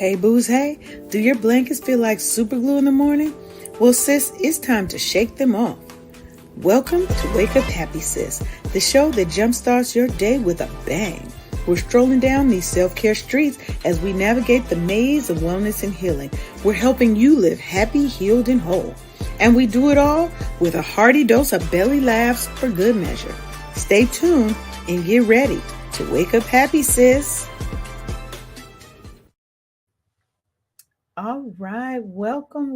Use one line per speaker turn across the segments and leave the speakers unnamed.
Hey booze, hey, do your blankets feel like super glue in the morning? Well sis, it's time to shake them off. Welcome to Wake Up Happy Sis, the show that jumpstarts your day with a bang. We're strolling down these self-care streets as we navigate the maze of wellness and healing. We're helping you live happy, healed, and whole. And we do it all with a hearty dose of belly laughs for good measure. Stay tuned and get ready to wake up happy, sis. All right, welcome.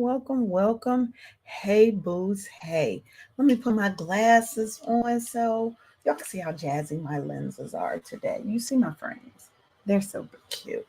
Hey, booze, hey. Let me put my glasses on so y'all can see how jazzy my lenses are today. You see my frames. They're so cute.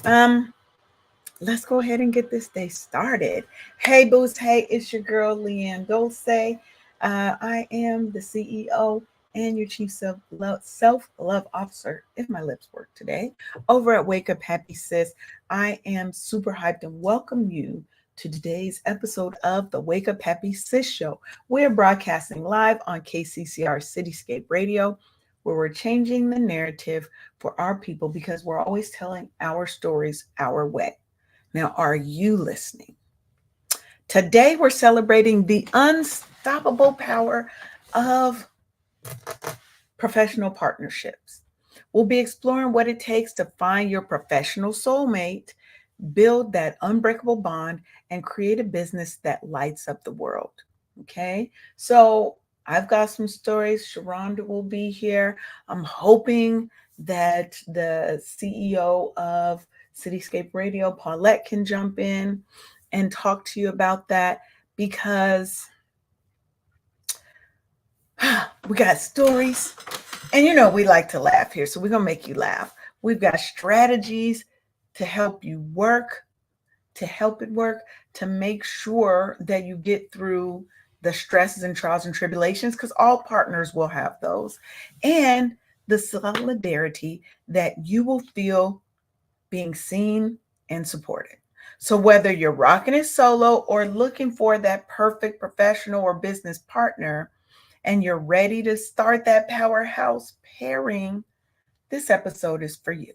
Let's go ahead and get this day started. Hey, booze, hey, it's your girl, Leanne Dulce. I am the CEO and your chief self-love officer, if my lips work today, over at Wake Up Happy Sis. I am super hyped and welcome you to today's episode of the Wake Up Happy Sis show. We're broadcasting live on KCCR Cityscape Radio, where we're changing the narrative for our people because we're always telling our stories our way. Now, are you listening? Today, we're celebrating the unstoppable power of professional partnerships. We'll be exploring what it takes to find your professional soulmate, build that unbreakable bond, and create a business that lights up the world. Okay, so I've got some stories. Sharonda will be here. I'm hoping that the CEO of Cityscape Radio, Paulette, can jump in and talk to you about that because we got stories. And you know, we like to laugh here, so we're going to make you laugh. We've got strategies to help you work, to help it work, to make sure that you get through the stresses and trials and tribulations, because all partners will have those, and the solidarity that you will feel being seen and supported. So whether you're rocking it solo or looking for that perfect professional or business partner, and you're ready to start that powerhouse pairing, this episode is for you.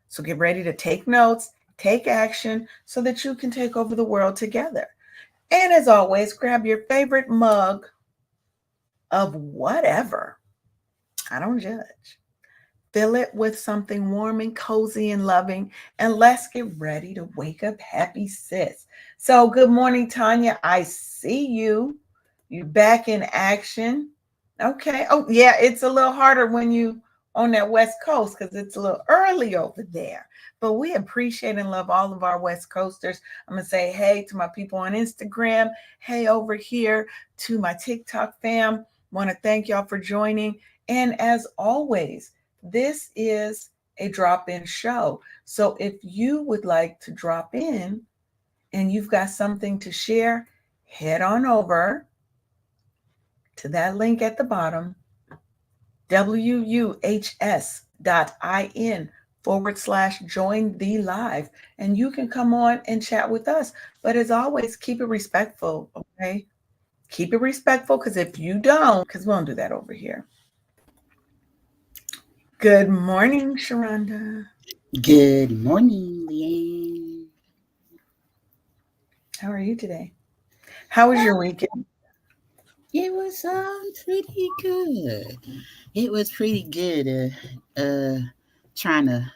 So get ready to take notes, take action so that you can take over the world together. And as always, grab your favorite mug of whatever. I don't judge. Fill it with something warm and cozy and loving, and let's get ready to wake up happy, sis. So good morning, Tanya. I see you. You back in action. Okay. Oh, yeah, it's a little harder when you on that West Coast because it's a little early over there. But we appreciate and love all of our West Coasters. I'm going to say hey to my people on Instagram. Hey over here to my TikTok fam. Want to thank y'all for joining. And as always, this is a drop-in show. So if you would like to drop in and you've got something to share, head on over to that link at the bottom, wuhs.in/join the live, and you can come on and chat with us. But as always, keep it respectful, okay? Keep it respectful, because if you don't, because we won't do that over here. Good morning, Sharonda.
Good morning, Leanne.
How are you today? How was your weekend?
It was pretty good. It was pretty good. Trying to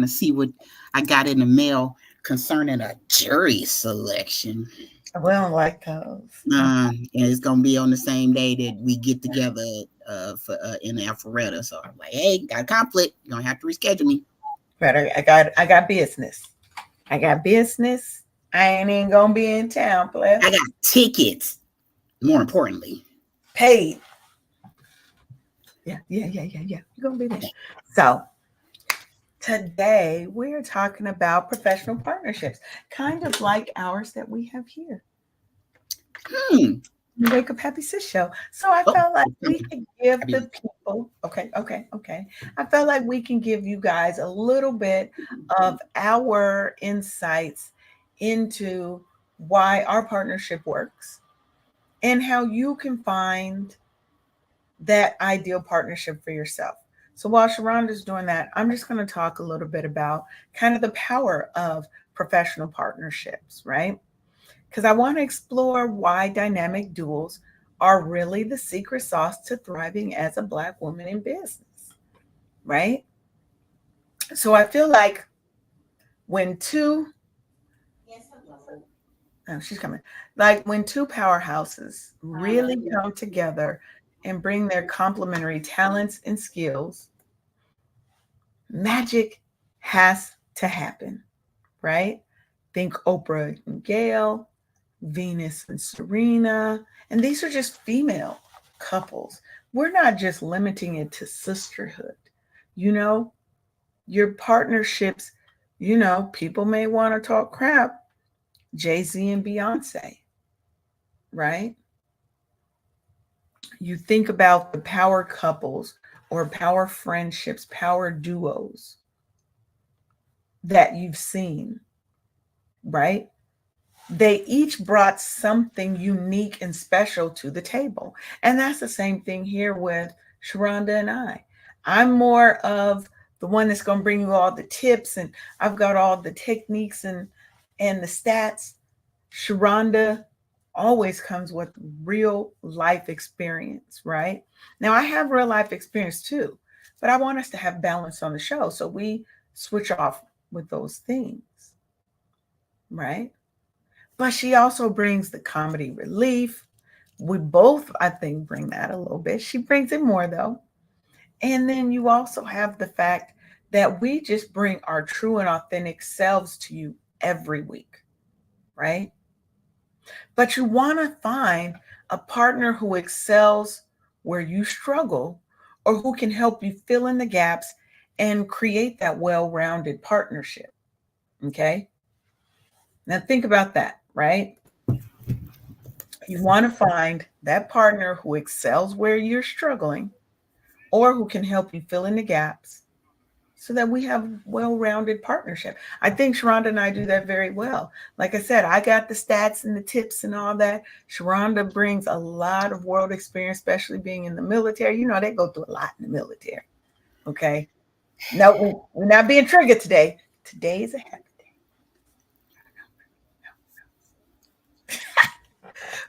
see what I got in the mail concerning a jury selection.
We don't like those.
And it's gonna be on the same day that we get together for in Alpharetta. So I'm like, hey, got a conflict. You're gonna have to reschedule me.
But I got business. I ain't even gonna be in town, please.
I got tickets. More importantly,
paid. Yeah. You're gonna be there. So today we're talking about professional partnerships, kind of like ours that we have here. Wake Up Happy Sis show. So I felt like we could give the people, okay. I felt like we can give you guys a little bit of our insights into why our partnership works and how you can find that ideal partnership for yourself. So while Sharonda's doing that, I'm just going to talk a little bit about kind of the power of professional partnerships, right? Because I want to explore why dynamic duels are really the secret sauce to thriving as a Black woman in business, right? So I feel like when two, oh, she's coming, like when two powerhouses really come together and bring their complementary talents and skills, magic has to happen, right? Think Oprah and Gail, Venus and Serena, and these are just female couples. We're not just limiting it to sisterhood. You know, your partnerships, people may want to talk crap, Jay-Z and Beyonce, right? You think about the power couples or power friendships, power duos that you've seen, right? They each brought something unique and special to the table. And that's the same thing here with Sharonda and I. I'm more of the one that's going to bring you all the tips, and I've got all the techniques and the stats. Sharonda always comes with real life experience, right? Now I have real life experience too, but I want us to have balance on the show. So we switch off with those things, right? But she also brings the comedy relief. We both, I think, bring that a little bit. She brings it more though. And then you also have the fact that we just bring our true and authentic selves to you every week, right? But you want to find a partner who excels where you struggle or who can help you fill in the gaps and create that well rounded partnership. Okay. Now think about that, right? You want to find that partner who excels where you're struggling or who can help you fill in the gaps so that we have well-rounded partnership. I think Sharonda and I do that very well. Like I said, I got the stats and the tips and all that. Sharonda brings a lot of world experience, especially being in the military. They go through a lot in the military. Okay. No, we're not being triggered today. Today is a happy day.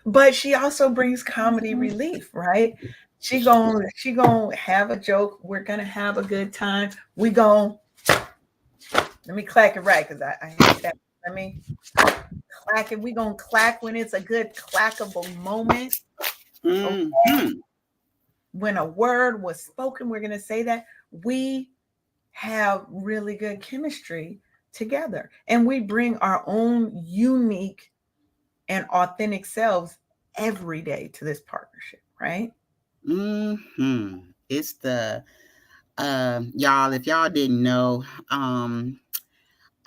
But she also brings comedy relief, right? She gonna have a joke. We're gonna have a good time. We gonna let me clack it right because I hate that. Let me clack it. We gonna clack when it's a good clackable moment. Okay?
Mm-hmm.
When a word was spoken, we're gonna say that. We have really good chemistry together, and we bring our own unique and authentic selves every day to this partnership, right?
Mm-hmm. It's the y'all, if y'all didn't know, I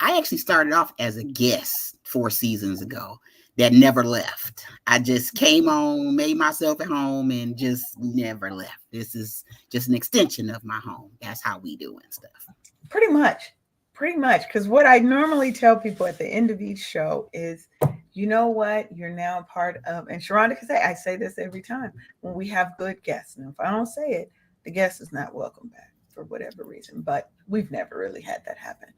actually started off as a guest 4 seasons ago that never left. I just came on, made myself at home, and just never left. This is just an extension of my home. That's how we do and stuff.
Pretty much. Pretty much. Because what I normally tell people at the end of each show is, you know what? You're now a part of, and Sharonda can say, I say this every time when we have good guests. And if I don't say it, the guest is not welcome back for whatever reason. But we've never really had that happen.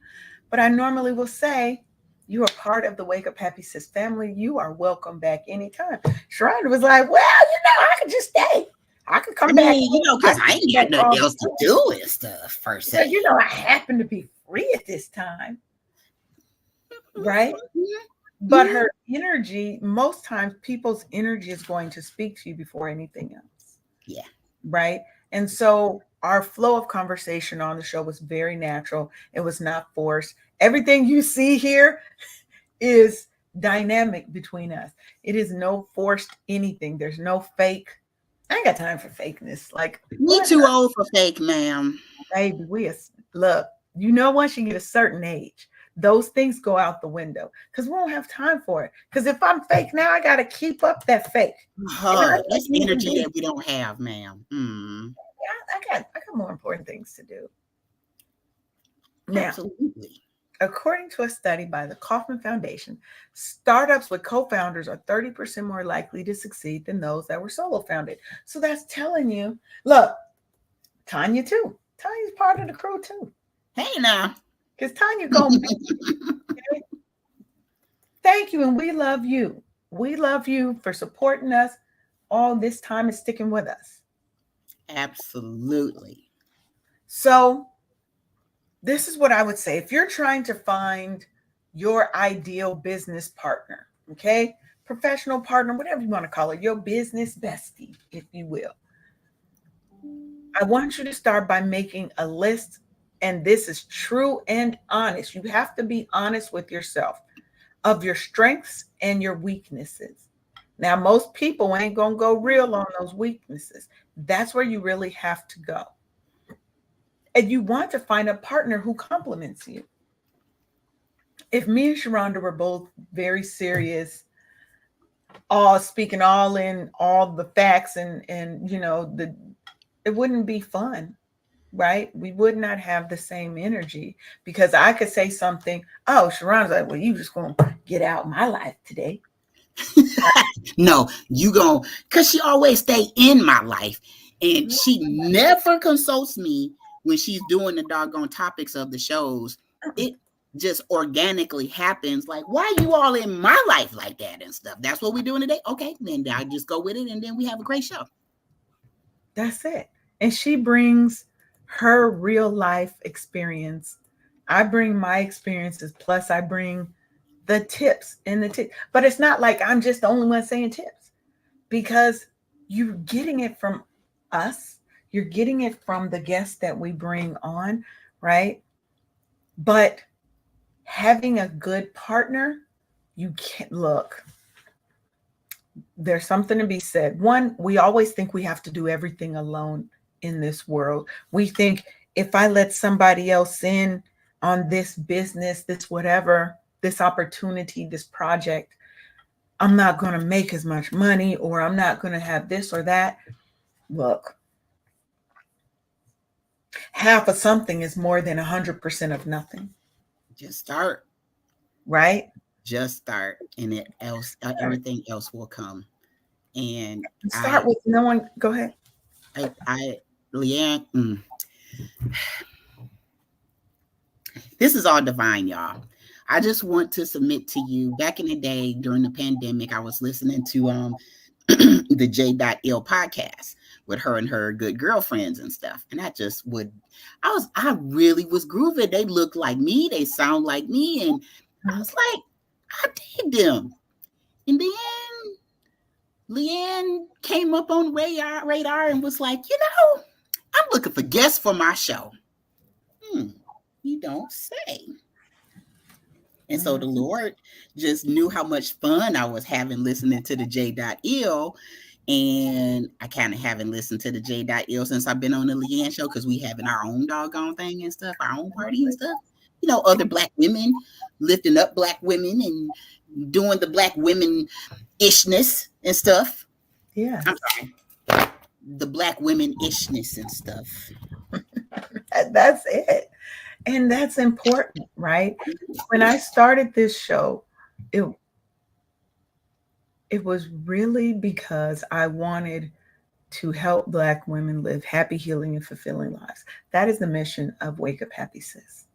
But I normally will say, you are part of the Wake Up Happy Sis family. You are welcome back anytime. Sharonda was like, well, I could just stay. I could come back.
Because I ain't got nothing else to do and stuff, per se.
I happen to be free at this time. Right? Mm-hmm. But her energy, most times people's energy is going to speak to you before anything else.
Yeah.
Right? And so our flow of conversation on the show was very natural. It was not forced. Everything you see here is dynamic between us. It is no forced anything. There's no fake. I ain't got time for fakeness. Like,
me too old for fake, ma'am.
Baby, look, once you get a certain age, those things go out the window because we won't have time for it. Because if I'm fake now, I got to keep up that fake.
That's energy that we don't have, ma'am.
Yeah, I got more important things to do. Now,
absolutely.
According to a study by the Kauffman Foundation, startups with co-founders are 30% more likely to succeed than those that were solo founded. So that's telling you, look, Tanya too. Tanya's part of the crew too.
Hey now.
Because Tanya gonna be okay? Thank you. And we love you. We love you for supporting us all this time and sticking with us.
Absolutely.
So, this is what I would say. If you're trying to find your ideal business partner, okay, professional partner, whatever you want to call it, your business bestie, if you will, I want you to start by making a list. And this is true and honest. You have to be honest with yourself of your strengths and your weaknesses. Now, most people ain't going to go real on those weaknesses. That's where you really have to go. And you want to find a partner who compliments you. If me and Sharonda were both very serious, all speaking all in all the facts and it wouldn't be fun, right? We would not have the same energy because I could say something. Oh, Sharonda's like, well, you just gonna get out my life today.
No, you gon' cause she always stay in my life, and she never consults me when she's doing the doggone topics of the shows. It just organically happens. Like, why are you all in my life like that and stuff? That's what we're doing today. Okay, then I just go with it, and then we have a great show.
That's it. And she brings her real life experience. I bring my experiences, plus I bring the tips and the tips. But it's not like I'm just the only one saying tips because you're getting it from us. You're getting it from the guests that we bring on, right? But having a good partner, you can't look. There's something to be said. One, we always think we have to do everything alone in this world. We think if I let somebody else in on this business, this whatever, this opportunity, this project, I'm not going to make as much money or I'm not going to have this or that. Look, half of something is more than 100% of nothing.
Just start.
Right?
Just start, and everything else will come. And
start with no one. Go ahead.
Leanne, this is all divine, y'all. I just want to submit to you. Back in the day during the pandemic, I was listening to the J.L podcast with her and her good girlfriends and stuff. And I really was grooving. They look like me. They sound like me. And I was like, I dig them. And then Leanne came up on radar and was like, I'm looking for guests for my show. You don't say. And so the Lord just knew how much fun I was having listening to the J.L. And I kind of haven't listened to the J.L. since I've been on the Leanne show because we having our own doggone thing and stuff, our own party and stuff. Other Black women lifting up Black women and doing the Black women ishness and stuff.
Yeah.
I'm sorry. The Black women ishness and stuff.
That's it. And that's important, right? When I started this show, it was really because I wanted to help Black women live happy, healing, and fulfilling lives. That is the mission of Wake Up Happy Sis,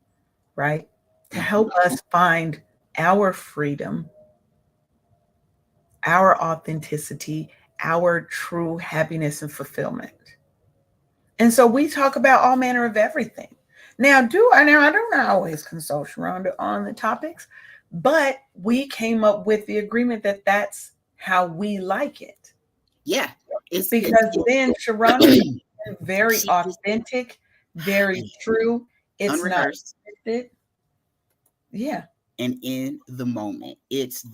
right? To help us find our freedom, our authenticity, our true happiness and fulfillment. And so we talk about all manner of everything. Now, I don't always consult Sharonda on the topics, but we came up with the agreement that that's how we like it.
Yeah.
Then Sharonda is very authentic, very true. It's unrehearsed. Not scripted. Yeah.
And in the moment, it's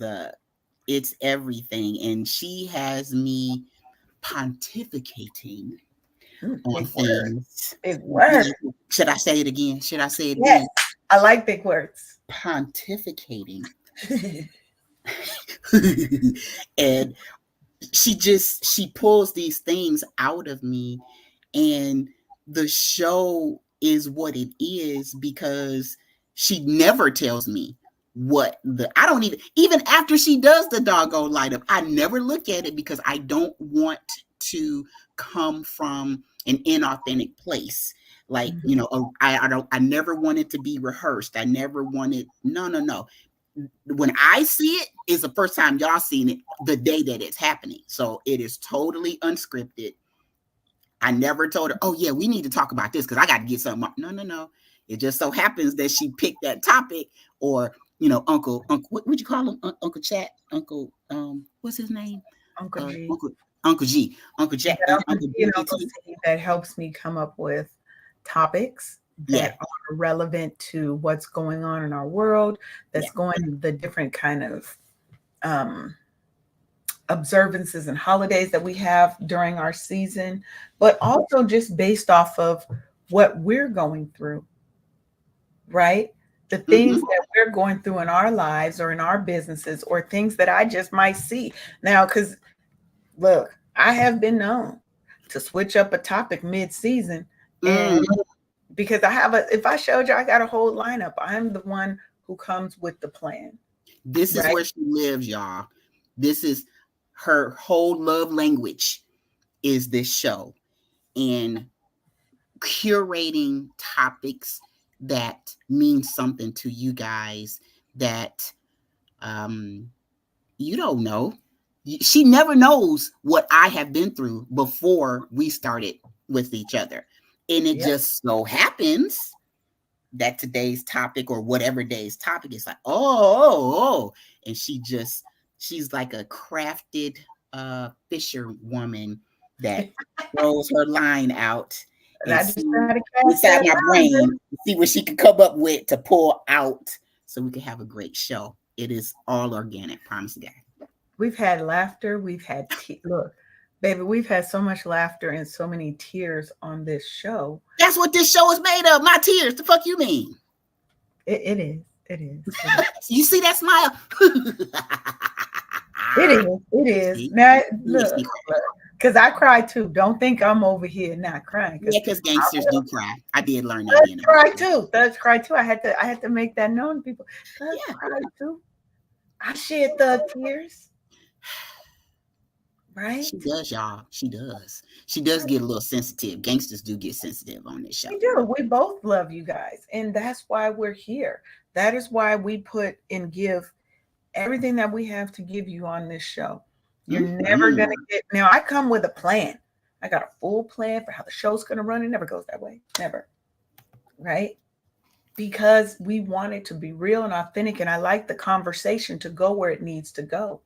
everything. And she has me pontificating on things.
Big word.
Should I say it again? Yes,
again? I like big words.
Pontificating. And she pulls these things out of me, and the show is what it is because she never tells me I don't even after she does the doggone light up, I never look at it because I don't want to come from an inauthentic place. Like, I never want it to be rehearsed. I never wanted, no. when I see it, is the first time y'all seen it the day that it's happening. So it is totally unscripted. I never told her, oh yeah, we need to talk about this because I got to get something up. No, no, no. It just so happens that she picked that topic, or Uncle, what would you call him? Uncle Chat, Uncle, what's his name?
Uncle G.
Uncle G, Uncle Jack,
Yeah, Uncle
Uncle
G and Uncle
GT.
C that helps me come up with topics
Yeah.
that are relevant to what's going on in our world, that's going the different kind of observances and holidays that we have during our season, but also just based off of what we're going through, right? The things that we're going through in our lives or in our businesses, or things that I just might see now. Because look, I have been known to switch up a topic mid-season, and because if I showed you, I got a whole lineup. I'm the one who comes with the plan.
This is where she lives, y'all. This is her whole love language, is this show, and curating topics that mean something to you guys that you don't know. She never knows what I have been through before we started with each other. And it just so happens that today's topic, or whatever day's topic, is like, oh. And she's like a crafted fisherwoman that throws her line out and see inside my brain to see what she can come up with to pull out so we can have a great show. It is all organic, promise to God.
We've had laughter. We've had look, baby, we've had so much laughter and so many tears on this show.
That's what this show is made of. My tears. The fuck you mean?
It is. It is.
You see that smile?
It is. Now look, because I cry too. Don't think I'm over here not crying.
Yeah, because gangsters do cry. I did learn that.
Thugs cry too. I had to make that known to people. Thugs cry too. I shed thug tears. Right?
She does, y'all. She does. She does get a little sensitive. Gangsters do get sensitive on this show.
We do. We both love you guys. And that's why we're here. That is why we put and give everything that we have to give you on this show. You're never going to get. Now, I come with a plan. I got a full plan for how the show's going to run. It never goes that way. Never. Right? Because we want it to be real and authentic. And I like the conversation to go where it needs to go.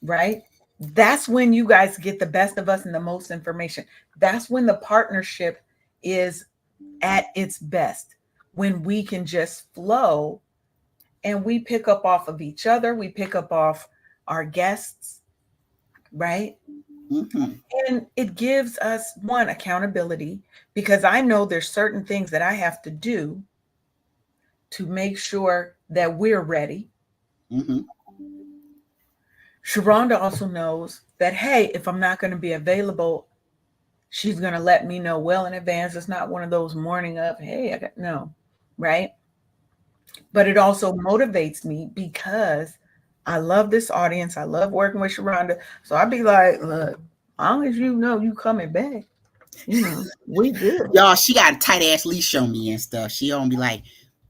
Right? That's when you guys get the best of us and the most information. That's when the partnership is at its best. When we can just flow and we pick up off of each other. We pick up off our guests. Right? And it gives us, one, accountability, because I know there's certain things that I have to do to make sure that we're ready. Sharonda also knows that, hey, if I'm not going to be available, she's going to let me know well in advance. It's not one of those morning of, hey, no, right? But it also motivates me because I love this audience. I love working with Sharonda. So I'd be like, look, as long as you know you coming back, we good.
Y'all, she got a tight ass leash on me and stuff. She don't be like,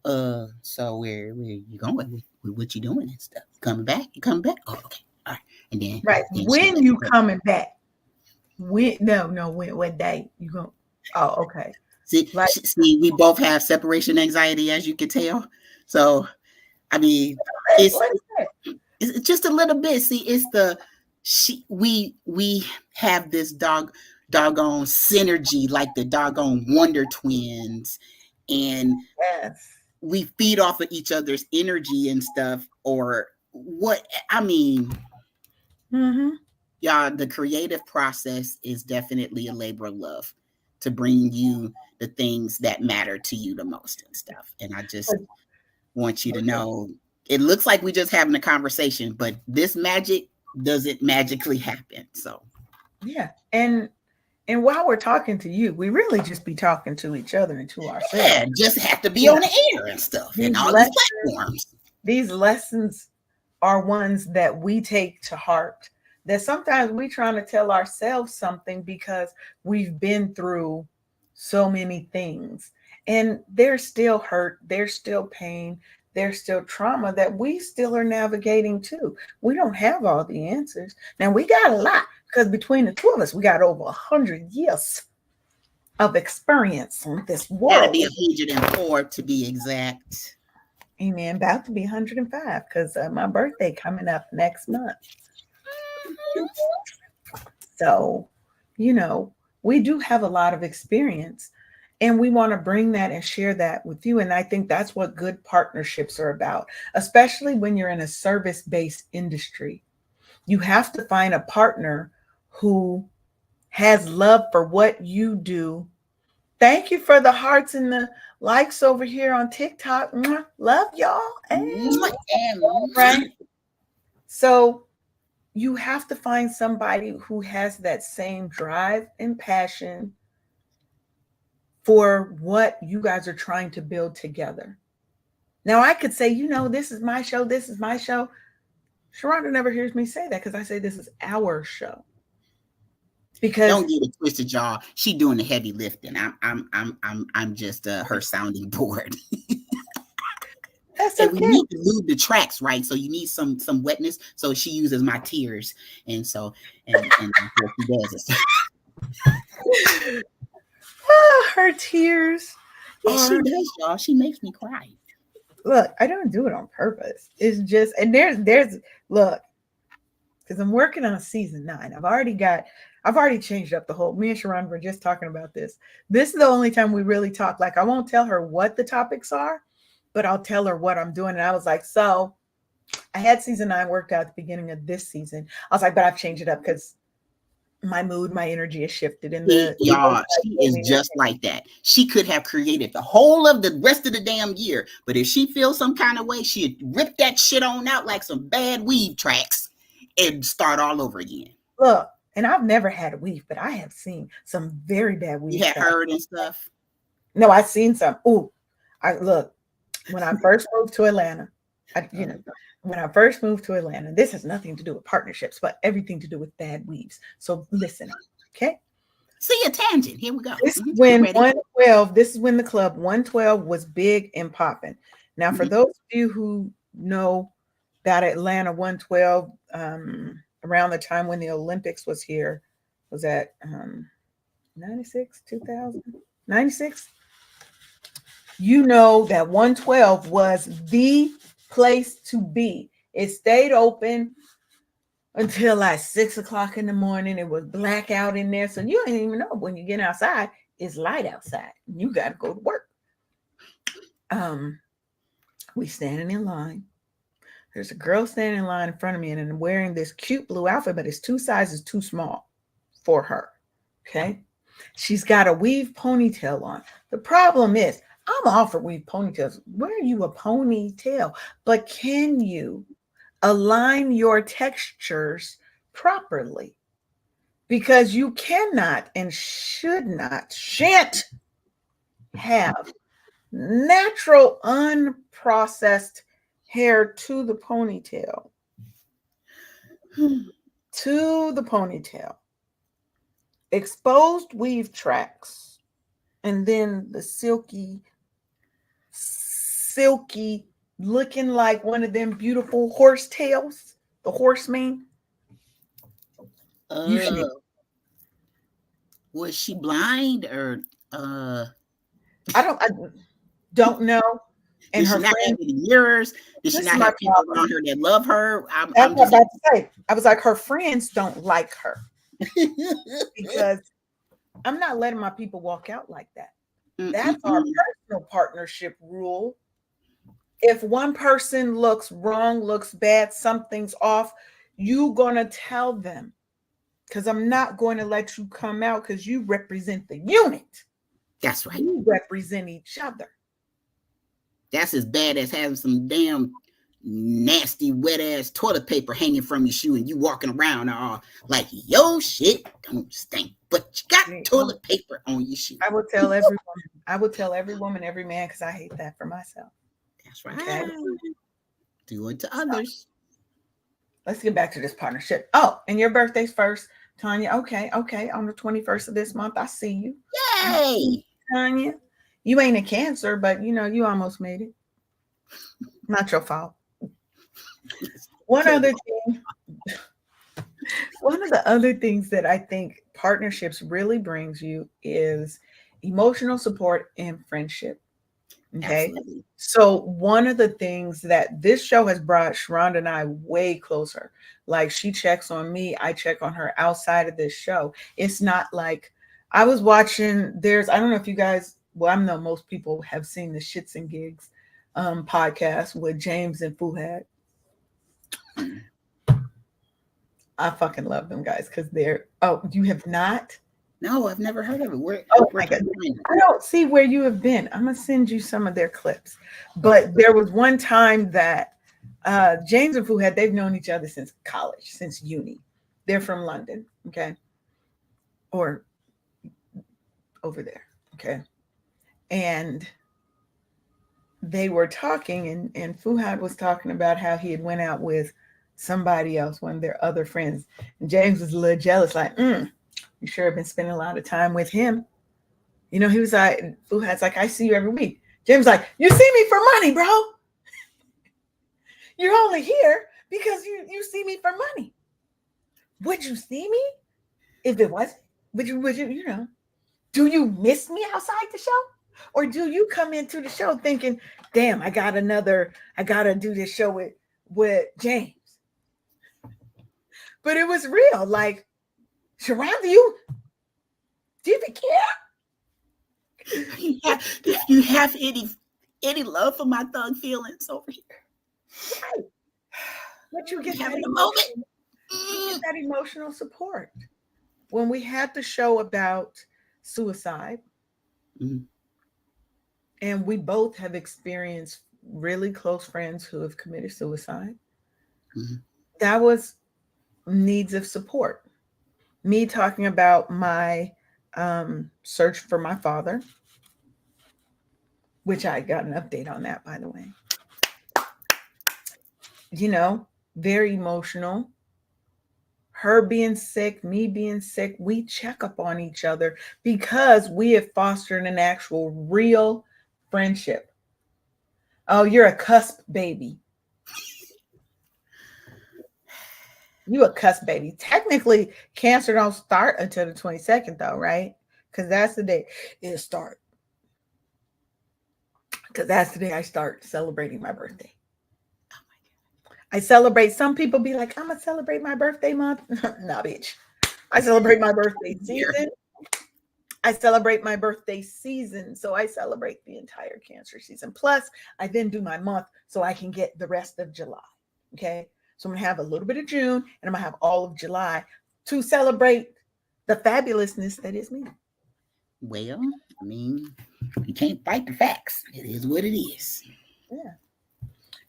so where you going? What you doing and stuff? You coming back? Oh, okay. All right. And then
when you coming back? When what day you going? Oh, okay.
See, we both have separation anxiety, as you can tell. So, I mean, it's just a little bit. See, it's we have this doggone synergy, like the doggone Wonder Twins, and we feed off of each other's energy and stuff. Or what? I mean, y'all, the creative process is definitely a labor of love to bring you the things that matter to you the most and stuff. And I just want you to know, it looks like we're just having a conversation, but this magic doesn't magically happen. So
yeah. And while we're talking to you, we really just be talking to each other and to ourselves.
Yeah, just have to be on the air and stuff and all these platforms.
These lessons are ones that we take to heart, that sometimes we trying to tell ourselves something because we've been through so many things, and there's still hurt, there's still pain, there's still trauma that we still are navigating too. We don't have all the answers. Now we got a lot because between the two of us, we got over 100 years of experience on this
Gotta
world.
be 104 to be exact.
Amen. About to be 105 because my birthday coming up next month. So, you know, we do have a lot of experience and we want to bring that and share that with you. And I think that's what good partnerships are about, especially when you're in a service-based industry. You have to find a partner who has love for what you do. Thank you for the hearts and the likes over here on TikTok. Mwah. Love y'all. Hey. Right. So you have to find somebody who has that same drive and passion for what you guys are trying to build together. Now, I could say, you know, this is my show. This is my show. Sharonda never hears me say that because I say this is our show. Because
don't get it twisted, y'all. She doing the heavy lifting. I'm just her sounding board.
That's
and
okay.
we need to lube the tracks, right? So you need some wetness. So she uses my tears, and so and what she does is
her tears.
Yeah, she does, y'all. She makes me cry.
Look, I don't do it on purpose. It's just, and there's look, because I'm working on season 9. I've already changed up the whole. Me and Sharon were just talking about this. This is the only time we really talk. Like, I won't tell her what the topics are, but I'll tell her what I'm doing. And I was like, so I had season 9 worked out at the beginning of this season. I was like, but I've changed it up because my mood, my energy has shifted. In
y'all, she is just like that. She could have created the whole of the rest of the damn year, but if she feels some kind of way, she'd rip that shit on out like some bad weave tracks and start all over again.
Look, and I've never had a weave, but I have seen some very bad weave.
You had heard and stuff?
No, I've seen some. Ooh, look, when I first moved to Atlanta, when I first moved to Atlanta, this has nothing to do with partnerships, but everything to do with bad weaves. So listen, okay?
See a tangent. Here we go.
This is when 112, this is when the club 112 was big and popping. Now, for those of you who know about Atlanta 112, around the time when the Olympics was here, was that 96, 2000, 96? You know that 112 was the place to be. It stayed open until like 6 o'clock in the morning. It was blackout in there. So you don't even know when you get outside, it's light outside. You got to go to work. We standing in line. There's a girl standing in line in front of me and I'm wearing this cute blue outfit, but it's 2 sizes too small for her. Okay. She's got a weave ponytail on. The problem is, I'm offered weave ponytails. Wear you a ponytail, but can you align your textures properly? Because you cannot and shan't have natural unprocessed hair to the ponytail. To the ponytail. Exposed weave tracks. And then the silky, looking like one of them beautiful horse tails, the horseman.
Was she blind or
I don't know. And her friends,
mirrors. Did she not have people around her that love her?
I'm just about to say. I was like, her friends don't like her because I'm not letting my people walk out like that. That's our personal partnership rule. If one person looks wrong, looks bad, something's off, you're going to tell them, because I'm not going to let you come out because you represent the unit.
That's right.
You represent each other.
That's as bad as having some damn nasty wet ass toilet paper hanging from your shoe and you walking around all like yo shit don't stink, but you got toilet paper on your shoe.
I will tell every woman, every man, because I hate that for myself.
That's right. Okay? Do it to others.
Let's get back to this partnership. Oh, and your birthday's first, Tanya. Okay. On the 21st of this month, I see you.
Yay,
Tanya. You ain't a Cancer, but you almost made it. Not your fault. One other thing, one of the other things that I think partnerships really brings you is emotional support and friendship. Okay.
Absolutely.
So one of the things that this show has brought Sharonda and I way closer. Like she checks on me, I check on her outside of this show. It's not like I was watching, I don't know if you guys, well, I know most people have seen the Shits and Gigs podcast with James and Fuhad.
Mm.
I fucking love them guys because you have not?
No, I've never heard of it. Where
Oh
where
my
can
God.
you find it?
I don't see where you have been. I'm going to send you some of their clips. But there was one time that James and Fuhad, they've known each other since college, since uni. They're from London, okay? Or over there, okay? And they were talking, and Fuhad was talking about how he had went out with somebody else, one of their other friends. And James was a little jealous, like, you sure have been spending a lot of time with him. You know, he was like, Fuhad's like, I see you every week. James like, you see me for money, bro. You're only here because you see me for money. Would you see me if it wasn't? Would you, do you miss me outside the show? Or do you come into the show thinking, damn, I got to do this show with James? But it was real. Like, Sharon, do you even care?
If you have any love for my thug feelings over here,
Right. But you get
having a moment.
you get that emotional support. When we had the show about suicide,
Mm-hmm.
and we both have experienced really close friends who have committed suicide,
Mm-hmm.
that was needs of support. Me talking about my search for my father, which I got an update on that, by the way. Very emotional. Her being sick, me being sick, we check up on each other because we have fostered an actual real friendship. Oh, you're a cusp baby. You a cusp baby. Technically, Cancer don't start until the 22nd, though, right? Because that's the day it start. Because that's the day I start celebrating my birthday. I celebrate. Some people be like, I'm gonna celebrate my birthday month. Nah, bitch. I celebrate my birthday season. So I celebrate the entire Cancer season. Plus, I then do my month so I can get the rest of July. Okay. So I'm gonna have a little bit of June and I'm gonna have all of July to celebrate the fabulousness that is me.
Well, I mean, you can't fight the facts. It is what it is.
Yeah.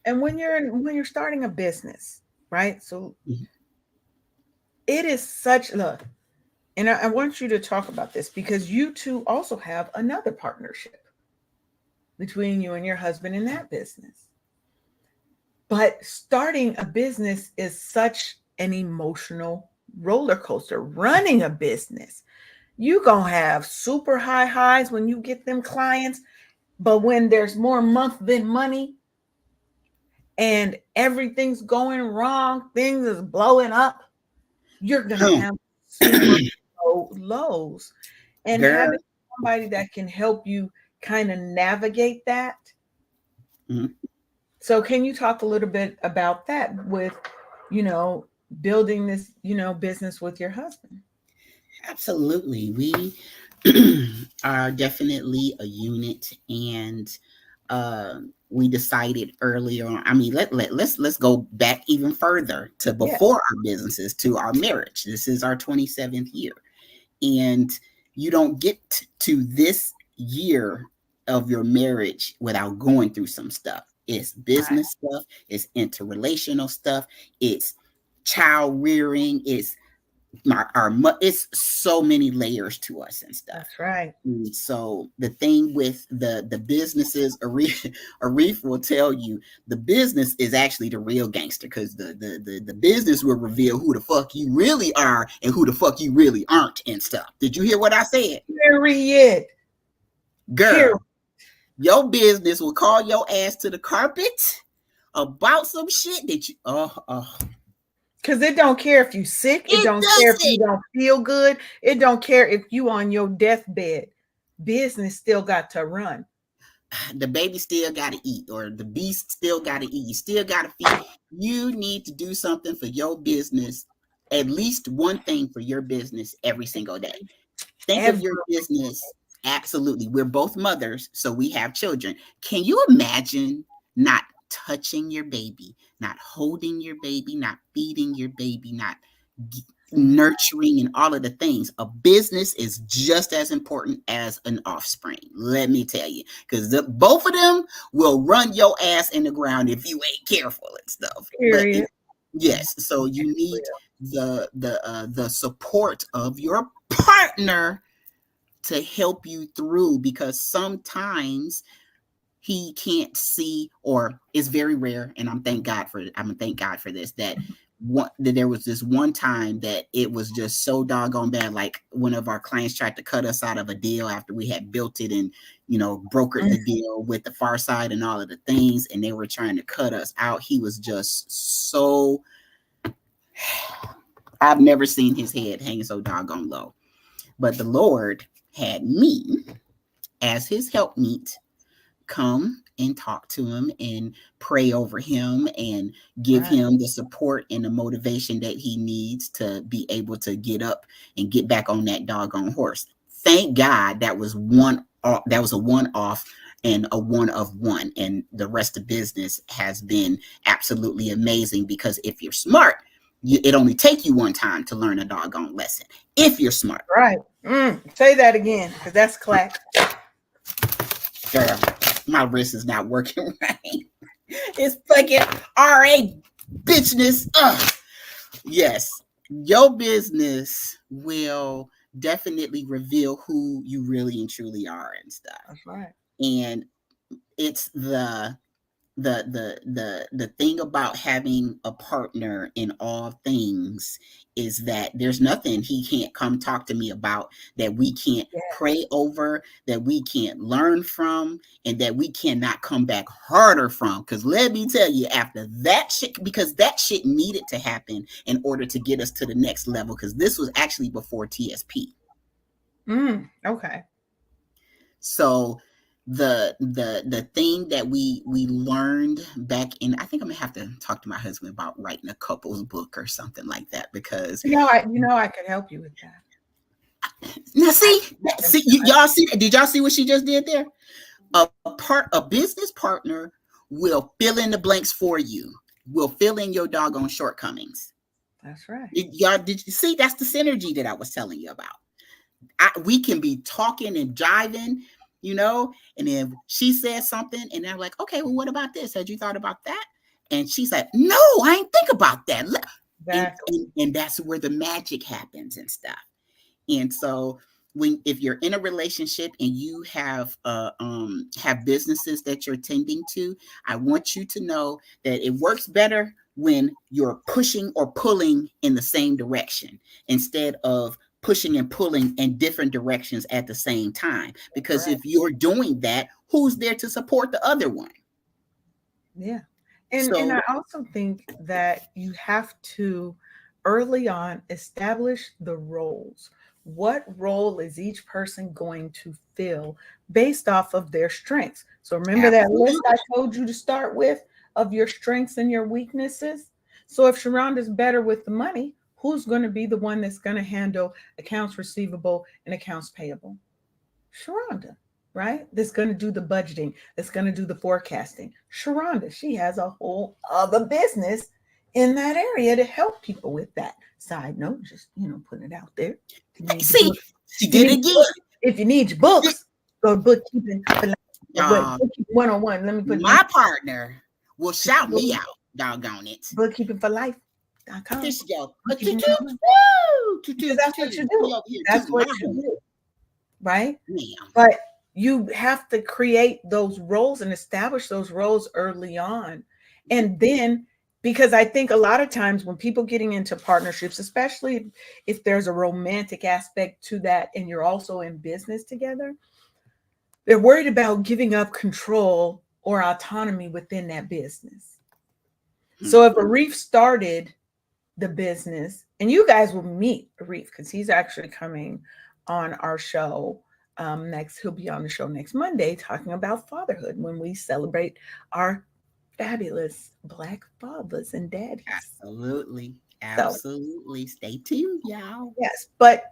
And when you're starting a business, right? So it is such look, and I want you to talk about this because you two also have another partnership between you and your husband in that business. But starting a business is such an emotional roller coaster. Running a business, you gonna have super high highs when you get them clients, but when there's more month than money and everything's going wrong, things is blowing up, you're gonna have super lows. And
Girl.
having somebody that can help you kind of navigate that.
Mm-hmm.
So can you talk a little bit about that with, building this, business with your husband?
Absolutely. We are definitely a unit, and we decided earlier on. I mean, let's go back even further to before our businesses, to our marriage. This is our 27th year, and you don't get to this year of your marriage without going through some stuff. It's business stuff, it's interrelational stuff, it's child rearing, it's it's so many layers to us and stuff.
That's right.
And so the thing with the businesses, Arif will tell you, the business is actually the real gangster, because the business will reveal who the fuck you really are and who the fuck you really aren't and stuff. Did you hear what I said?
Period.
Girl, your business will call your ass to the carpet about some shit that you
Because it don't care if you sick. It
it
don't care if you
doesn't.
don't feel good. It don't care if you on your deathbed. Business still got to run.
The baby still got to eat, or the beast still got to eat. You still got to feed. You need to do something for your business, at least one thing for your business every single day. Think of
Every
your business. Absolutely. We're both mothers, so we have children. Can you imagine not touching your baby, not holding your baby, not feeding your baby, not nurturing and all of the things? A business is just as important as an offspring. Let me tell you, because both of them will run your ass in the ground if you ain't careful and stuff. But
period.
yes, so you need the support of your partner to help you through, because sometimes he can't see, or it's very rare, and I'm gonna thank God for this, that there was this one time that it was just so doggone bad. Like one of our clients tried to cut us out of a deal after we had built it and brokered the deal with the far side and all of the things, and they were trying to cut us out. He was just so, I've never seen his head hanging so doggone low. But the Lord had me as his helpmeet come and talk to him and pray over him and give him the support and the motivation that he needs to be able to get up and get back on that doggone horse. Thank God that was a one-off and a one of one, and the rest of business has been absolutely amazing, because if you're smart, it only take you one time to learn a doggone lesson if you're smart.
Right. Say that again, because that's clack.
Girl, my wrist is not working right. It's fucking RA bitchness. Ugh. Yes, your business will definitely reveal who you really and truly are and stuff.
That's right.
And it's the thing about having a partner in all things is that there's nothing he can't come talk to me about, that we can't pray over, that we can't learn from, and that we cannot come back harder from. Because let me tell you, after that shit, because that shit needed to happen in order to get us to the next level, because this was actually before TSP.
Okay.
So the thing that we learned back in, I think I'm gonna have to talk to my husband about writing a couples book or something like that, because
I could help you with that.
Now y'all see, did y'all see what she just did there? A business partner will fill in the blanks for you, will fill in your doggone shortcomings.
That's right.
Did you see? That's the synergy that I was telling you about. We can be talking and jiving, and then she says something, and I'm like, okay, well, what about this? Had you thought about that? And she's like, no, I ain't think about that. Exactly. And that's where the magic happens and stuff. And so if you're in a relationship and you have businesses that you're tending to, I want you to know that it works better when you're pushing or pulling in the same direction, instead of pushing and pulling in different directions at the same time. Because if you're doing that, who's there to support the other one?
Yeah. And I also think that you have to early on establish the roles. What role is each person going to fill based off of their strengths? So remember that list I told you to start with of your strengths and your weaknesses? So if Sharonda's better with the money, who's going to be the one that's going to handle accounts receivable and accounts payable? Sharonda, right? That's going to do the budgeting, that's going to do the forecasting. Sharonda, she has a whole other business in that area to help people with that. Side note, just putting it out there.
See, she did it again.
If you need your books, go to bookkeeping for bookkeeping 101. Let me put
my partner will shout me out. Doggone it.
Bookkeeping for life.com.
There she go.
That's what you do. That's what you do. Right?
Yeah.
But you have to create those roles and establish those roles early on. And then, because I think a lot of times when people getting into partnerships, especially if there's a romantic aspect to that and you're also in business together, they're worried about giving up control or autonomy within that business.
Hmm.
So if Arif started the business, and you guys will meet Arif because he's actually coming on our show next. He'll be on the show next Monday talking about fatherhood when we celebrate our fabulous Black fathers and daddies.
Absolutely.
So,
Absolutely. Stay tuned, y'all.
yes, but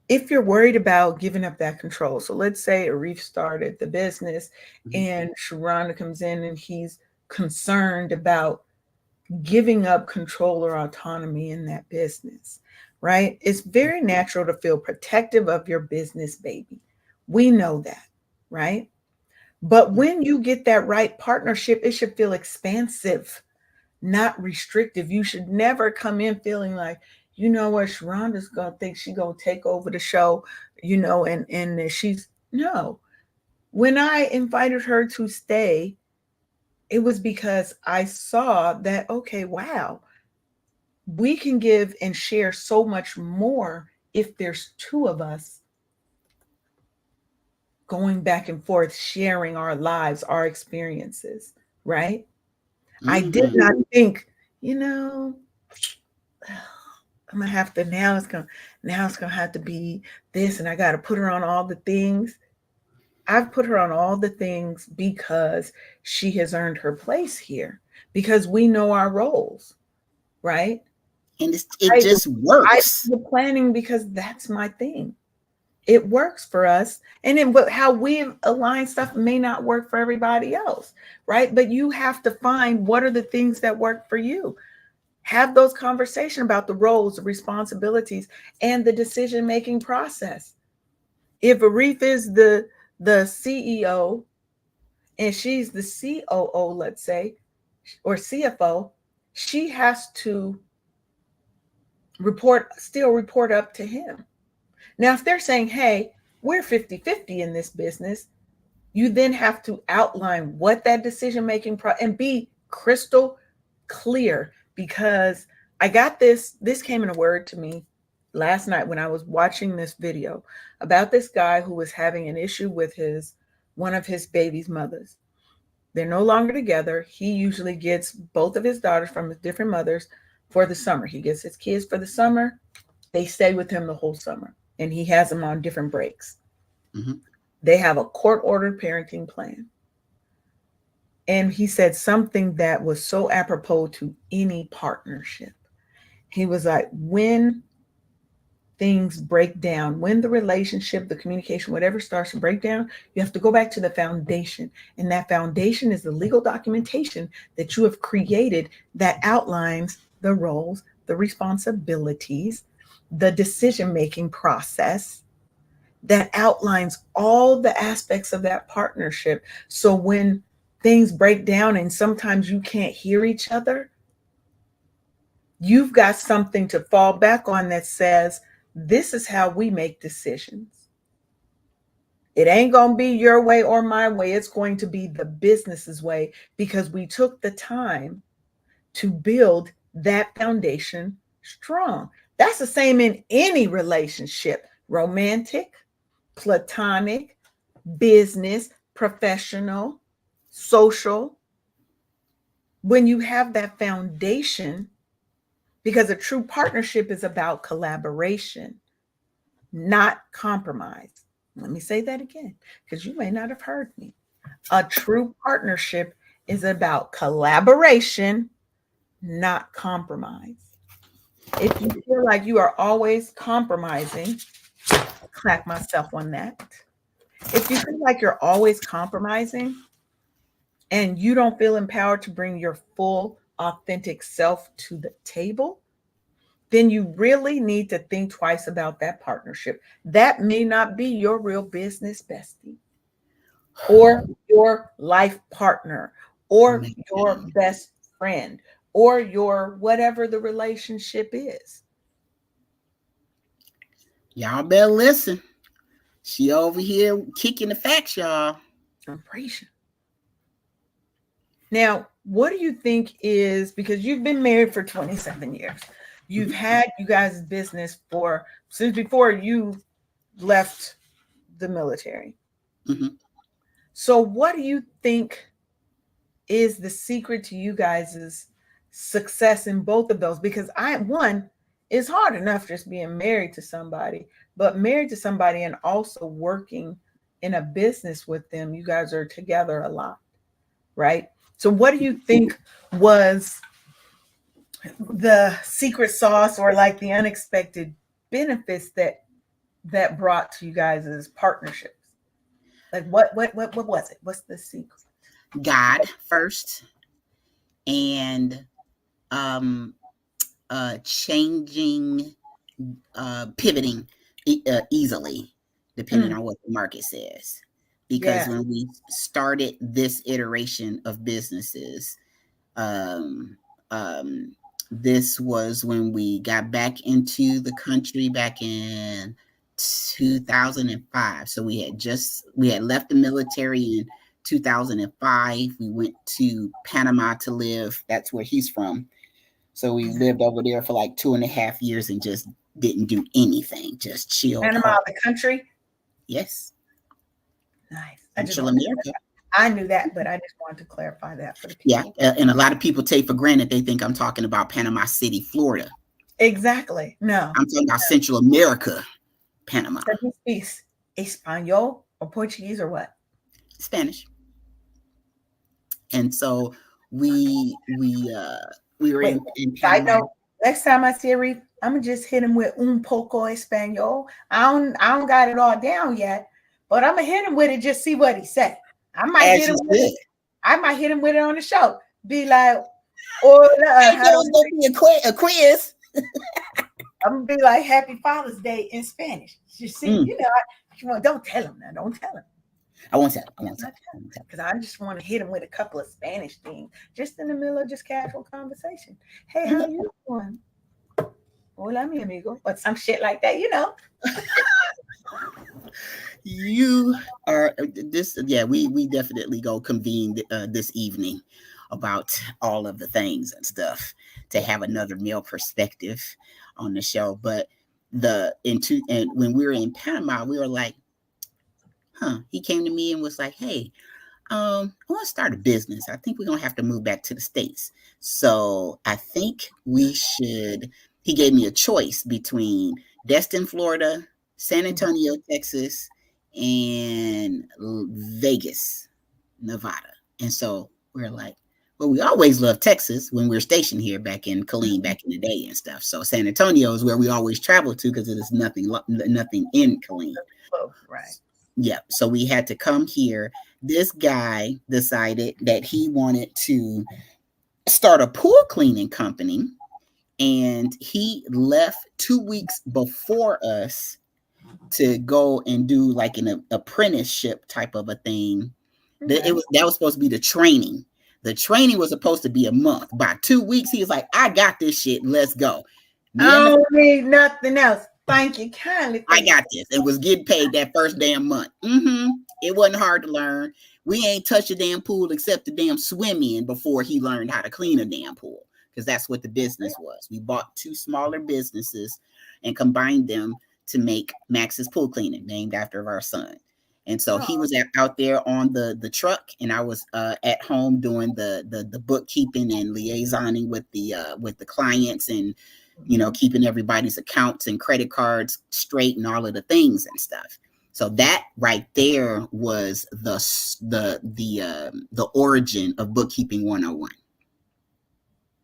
if you're worried about giving up that control, so let's say Arif started the business
Mhm.
and Sharonda comes in and he's concerned about giving up control or autonomy in that business, right? It's very natural to feel protective of your business baby. We know that, right? But when you get that right partnership, it should feel expansive, not restrictive. You should never come in feeling like, you know what, Sharonda's gonna think she gonna take over the show, and she's no. When I invited her to stay, it was because I saw that, okay, wow, we can give and share so much more if there's two of us going back and forth, sharing our lives, our experiences, right? I did
Mm-hmm.
not think, you know, I'm gonna have to now it's gonna have to be this, and I gotta put her on all the things. I've put her on all the things because she has earned her place here, because we know our roles, right?
And it
I
just
I
works.
do the planning because that's my thing. It works for us. And then but how we align stuff may not work for everybody else, right? But you have to find what are the things that work for you. Have those conversations about the roles, the responsibilities, and the decision making process. If Arif is the CEO and she's the COO, let's say, or CFO, she has to report up to him. Now, if they're saying, hey, we're 50-50 in this business, you then have to outline what that decision making and be crystal clear, because I got this came in a word to me last night when I was watching this video about this guy who was having an issue with his one of his baby's mothers. They're no longer together. He usually gets both of his daughters from his different mothers for the summer. He gets his kids for the summer. They stay with him the whole summer, and he has them on different breaks.
Mm-hmm.
They have a court ordered parenting plan. And he said something that was so apropos to any partnership. He was like, when things break down, when the relationship, the communication, whatever starts to break down, you have to go back to the foundation. And that foundation is the legal documentation that you have created that outlines the roles, the responsibilities, the decision making process, that outlines all the aspects of that partnership. So when things break down and sometimes you can't hear each other, you've got something to fall back on that says, this is how we make decisions. It ain't going to be your way or my way. It's going to be the business's way, because we took the time to build that foundation strong. That's the same in any relationship, romantic, platonic, business, professional, social. When you have that foundation, because a true partnership is about collaboration, not compromise. Let me say that again, because you may not have heard me. A true partnership is about collaboration, not compromise. If you feel like you are always compromising, clap myself on that. If you feel like you're always compromising and you don't feel empowered to bring your full, authentic self to the table, then you really need to think twice about that partnership. That may not be your real business bestie or your life partner or
Man,
your best friend or your whatever the relationship is.
y'all better listen. She over here kicking the facts, y'all.
Embrace. Now, what do you think is, because you've been married for 27 years, you've
Mm-hmm.
had you guys' business for since before you left the military.
Mm-hmm.
So, what do you think is the secret to you guys' success in both of those, because one, it's hard enough just being married to somebody, but married to somebody and also working in a business with them, you guys are together a lot, right? So what do you think was the secret sauce, or like the unexpected benefits that brought to you guys as partnerships? Like what was it? What's the secret?
God first, and um changing, pivoting easily, depending
Mm,
on what the market says. Because
yeah.
when we started this iteration of businesses, um, um, this was when we got back into the country back in 2005. So we had left the military in 2005. We went to Panama to live. That's where he's from. So we lived over there for like 2.5 years and just didn't do anything, just chilled
Panama,
hard.
the country.
Yes,
Nice. I just
Central
wanted
America.
I knew that, but I just wanted to clarify that for the
Yeah,
people.
and a lot of people take for granted, they think I'm talking about Panama City, Florida.
Exactly. No.
I'm talking about Central America, Panama,
So he speaks Espanol or Portuguese or what?
Spanish. And so we were
Wait,
in
side
Panama.
note, next time I see a reef, I'm gonna just hit him with un poco español. I don't got it all down yet, but I'm gonna hit him with it, just see what he say. I might
As
hit
you
him with it.
should.
I might hit him with it on the show. Be like, or
I
how
know
do
it's gonna be a quiz.
I'm gonna be like Happy Father's Day in Spanish. You see,
Mm,
don't tell him now. Don't tell him.
I won't tell. I won't tell. I won't tell.
Because I just want to hit him with a couple of Spanish things, just in the middle of just casual conversation. Hey, how
Mhm.
you doing? Hola, mi amigo, or some shit like that.
You are this. Yeah, we definitely go convene this evening about all of the things and stuff to have another male perspective on the show. But and when we were in Panama, we were like, huh. He came to me and was like, hey, I want to start a business. I think we're gonna have to move back to the States. So I think we should. He gave me a choice between Destin, Florida, San Antonio, Texas, and Vegas, Nevada. And so we're like, well, we always loved Texas when we were stationed here back in Killeen back in the day and stuff. So San Antonio is where we always travel to because it is nothing in Killeen.
Oh, right.
Yeah, so we had to come here. This guy decided that he wanted to start a pool cleaning company, and he left 2 weeks before us to go and do like an apprenticeship type of a thing.
Okay.
That was supposed to be the training. The training was supposed to be a month. By 2 weeks, he was like, "I got this shit. Let's go." Me and
I
the
don't need nothing else. Thank you kindly.
I
Thank
got this, and was getting paid that first damn month. It wasn't hard to learn. We ain't touched a damn pool except the damn swim in before he learned how to clean a damn pool, because that's what the business was. We bought two smaller businesses and combined them to make Max's Pool Cleaning, named after our son. And so
you.
he was out there on the truck, and I was at home doing the bookkeeping and liaisoning with the clients, and keeping everybody's accounts and credit cards straight and all of the things and stuff. So that right there was the origin of bookkeeping 101.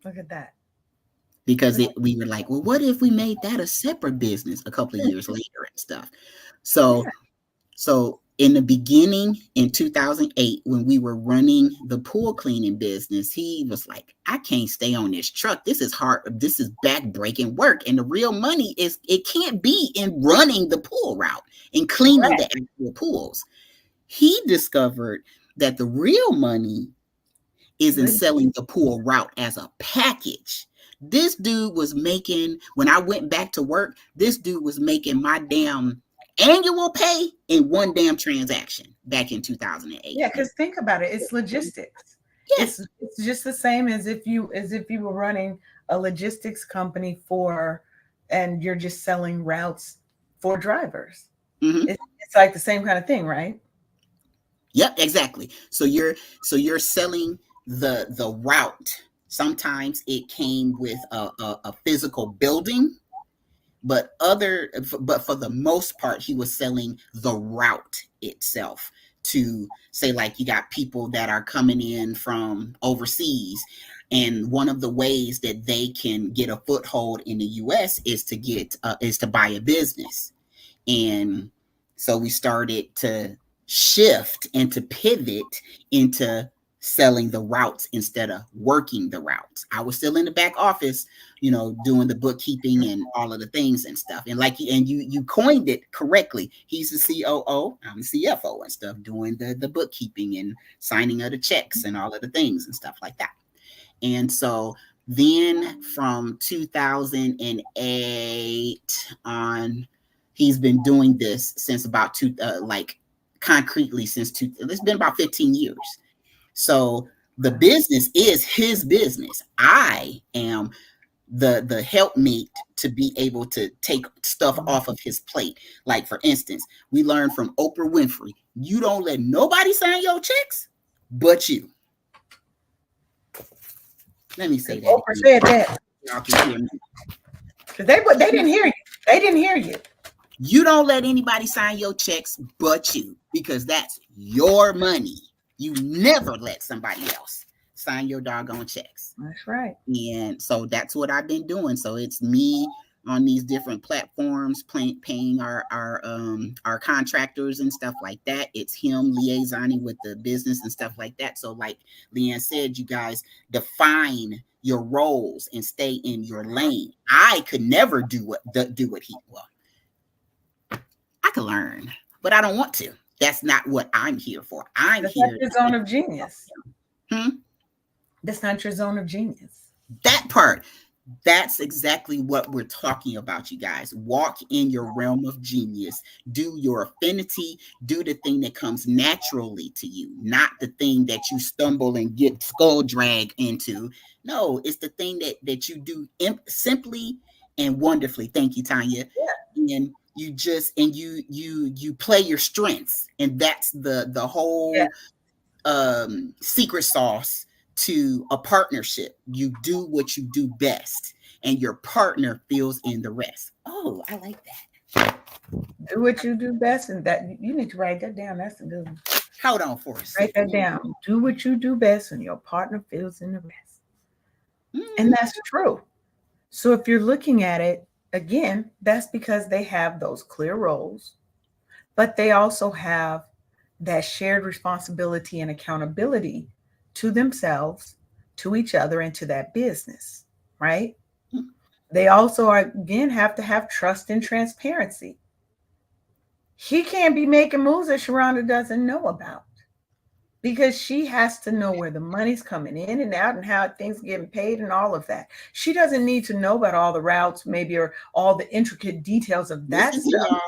Look at that.
Because we were like, well, what if we made that a separate business a couple of years later and stuff? So
Yeah.
So in the beginning, in 2008, when we were running the pool cleaning business, he was like, I can't stay on this truck. This is hard. This is back-breaking work. And the real money it can't be in running the pool route and cleaning
Correct.
the actual pools. He discovered that the real money is in
Good.
selling the pool route as a package. This dude was making, when I went back to work, this dude was making my damn annual pay in one damn transaction back in 2008.
Yeah, because think about it. It's logistics.
Yeah.
It's just the same as if you were running a logistics company and you're just selling routes for drivers.
Mm-hmm.
It's like the same kind of thing, right?
Yep, exactly. So you're selling the route Sometimes it came with a physical building, but for the most part, he was selling the route itself. To say, like, you got people that are coming in from overseas, and one of the ways that they can get a foothold in the US is to buy a business. And so we started to shift and to pivot into selling the routes instead of working the routes. I was still in the back office, doing the bookkeeping and all of the things and stuff. And you coined it correctly. He's the COO, I'm the CFO and stuff, doing the bookkeeping and signing of the checks and all of the things and stuff like that. And so then from 2008 on, he's been doing this since about concretely since it's been about 15 years. So the business is his business. I am the helpmate to be able to take stuff off of his plate. Like, for instance, we learned from Oprah Winfrey, you don't let nobody sign your checks but you. Let me say that.
Oprah said that.
Y'all can hear me.
They didn't hear you. They didn't hear you.
You don't let anybody sign your checks but you, because that's your money. You never let somebody else sign your doggone checks.
That's right.
And so that's what I've been doing. So it's me on these different platforms paying our contractors and stuff like that. It's him liaisoning with the business and stuff like that. So like Leanne said, you guys define your roles and stay in your lane. I could never do what he will. I could learn, but I don't want to. That's not what I'm here for.
That's
here.
not your zone of genius. That's not your zone of genius.
That part. That's exactly what we're talking about, you guys. Walk in your realm of genius. Do your affinity. Do the thing that comes naturally to you, not the thing that you stumble and get skull drag into. No, it's the thing that you do simply and wonderfully. Thank you, Tanya.
Yeah.
And you just you play your strengths, and that's the whole secret sauce to a partnership. You do what you do best, and your partner fills in the rest. Oh, I like that.
Do what you do best, and that you need to write that down. That's a good one.
Hold on for a
second. Write that down. Do what you do best, and your partner fills in the rest. And that's true. So if you're looking at it again, that's because they have those clear roles, but they also have that shared responsibility and accountability to themselves, to each other, and to that business, right? They also again have to have trust and transparency. He can't be making moves that Sharonda doesn't know about, because she has to know where the money's coming in and out and how things are getting paid and all of that. She doesn't need to know about all the routes, maybe, or all the intricate details of that stuff.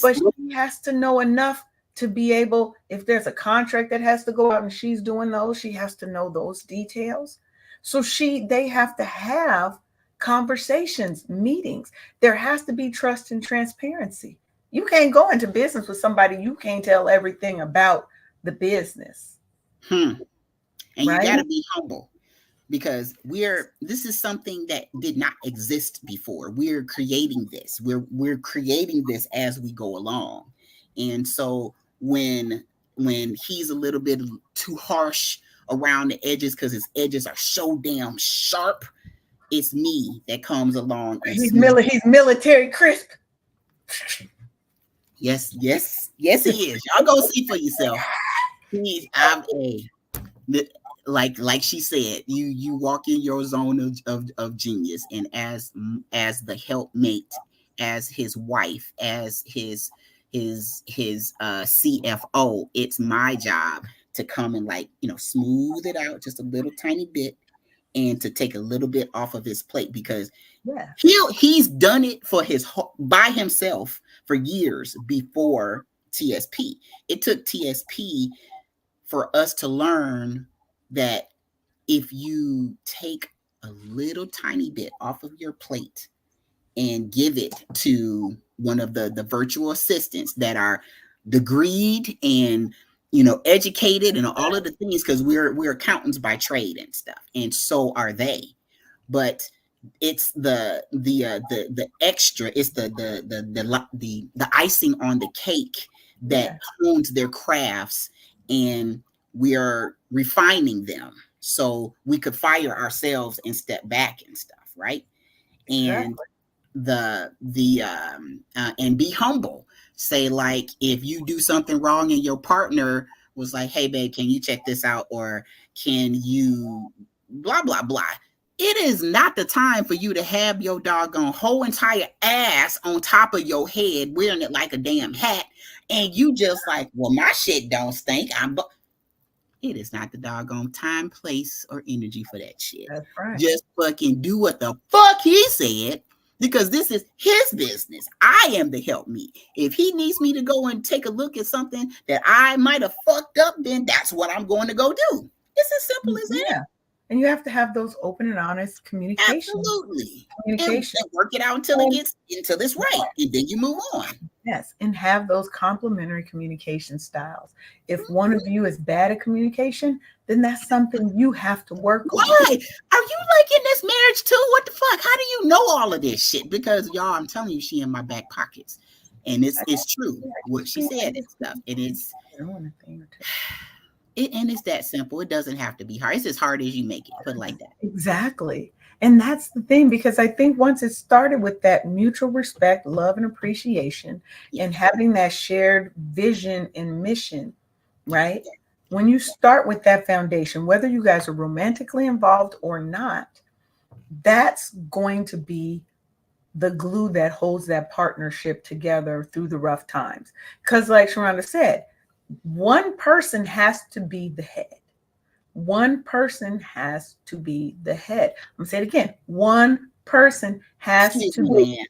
But she has to know enough to be able, if there's a contract that has to go out and she's doing those, she has to know those details. So they have to have conversations, meetings. There has to be trust and transparency. You can't go into business with somebody you can't tell everything about the business.
And right? You got to be humble, because this is something that did not exist before. We're creating this. We're creating this as we go along. And so when he's a little bit too harsh around the edges, because his edges are so damn sharp, it's me that comes along. And
he's military crisp.
Yes, he is. Y'all go see for yourself. Like she said, you walk in your zone of genius, and as the helpmate, as his wife, as his CFO, it's my job to come and smooth it out just a little tiny bit, and to take a little bit off of his plate, because he's done it by himself for years before TSP. It took TSP for us to learn that if you take a little tiny bit off of your plate and give it to one of the virtual assistants that are degreed and educated and all of the things, because we're accountants by trade and stuff, and so are they. But it's the extra, it's the icing on the cake that
Yeah,
hones their crafts, and we are refining them so we could fire ourselves and step back and stuff, right? And
exactly.
and be humble. Say, like, if you do something wrong and your partner was like, hey babe, can you check this out, or can you blah blah blah, it is not the time for you to have your doggone whole entire ass on top of your head wearing it like a damn hat, and you just like, well, my shit don't stink. It is not the doggone time, place, or energy for that shit.
That's right.
Just fucking do what the fuck he said, because this is his business. I am the help me. If he needs me to go and take a look at something that I might have fucked up, then that's what I'm going to go do. It's as simple as that.
Yeah. And you have to have those open and honest communication.
Absolutely.
Communication.
And work it out until it's right. And then you move on.
Yes. And have those complementary communication styles. If one of you is bad at communication, then that's something you have to work on.
Why? Are you like in this marriage too? What the fuck? How do you know all of this shit? Because y'all, I'm telling you, she in my back pockets. And it's true what she said and stuff. And it's and it's that simple. It doesn't have to be hard. It's as hard as you make it. Put it like that.
Exactly. And that's the thing, because I think once it started with that mutual respect, love, and appreciation, and having that shared vision and mission, right? When you start with that foundation, whether you guys are romantically involved or not, that's going to be the glue that holds that partnership together through the rough times. Because like Sharonda said, one person has to be the head. One person has to be the head. I'm going to say it again. One person has to be.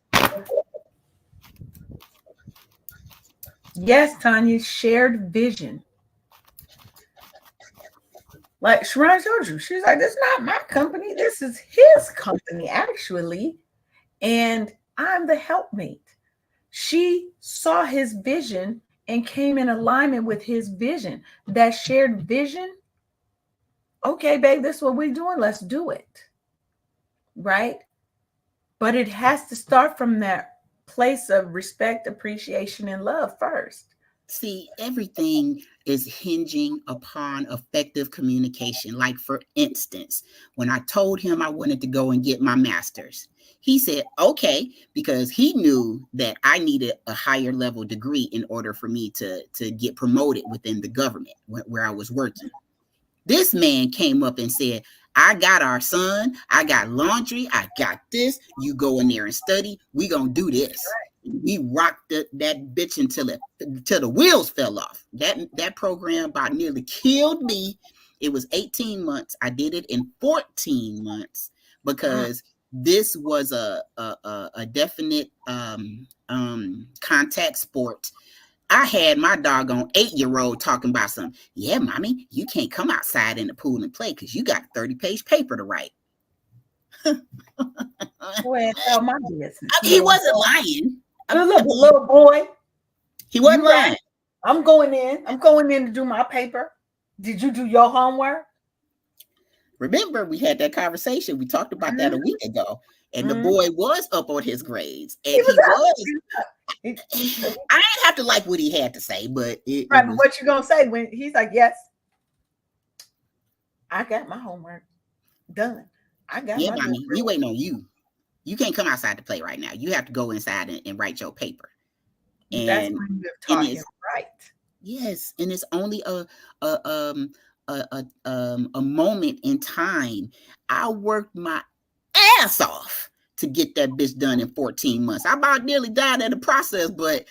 Yes, Tanya, shared vision. Like Sharon told you, she's like, this is not my company. This is his company, actually. And I'm the helpmate. She saw his vision and came in alignment with his vision. That shared vision. Okay, babe, this is what we're doing. Let's do it. Right? But it has to start from that place of respect, appreciation, and love first.
See, everything is hinging upon effective communication. Like, for instance, when I told him I wanted to go and get my master's, he said, okay, because he knew that I needed a higher level degree in order for me to get promoted within the government where I was working. This man came up and said, I got our son, I got laundry, I got this. You go in there and study. We gonna do this. We rocked that bitch until the wheels fell off. That program about nearly killed me. It was 18 months. I did it in 14 months because this was a definite contact sport. I had my doggone 8-year-old talking about something. Yeah, mommy, you can't come outside in the pool and play because you got a 30-page paper to write.
Well, tell my business.
He wasn't lying.
Little boy.
He wasn't lying.
I'm going in to do my paper. Did you do your homework?
Remember, we had that conversation. We talked about that a week ago. And the boy was up on his grades. And he was. I didn't have to like what he had to say, but
but what you gonna say when he's like, yes, I got my homework done. I got my
mommy, we waiting on you. You can't come outside to play right now. You have to go inside and write your paper. And
that's when you've taught him right.
Yes, and it's only a moment in time. I worked my ass off to get that bitch done in 14 months. I about nearly died in the process, but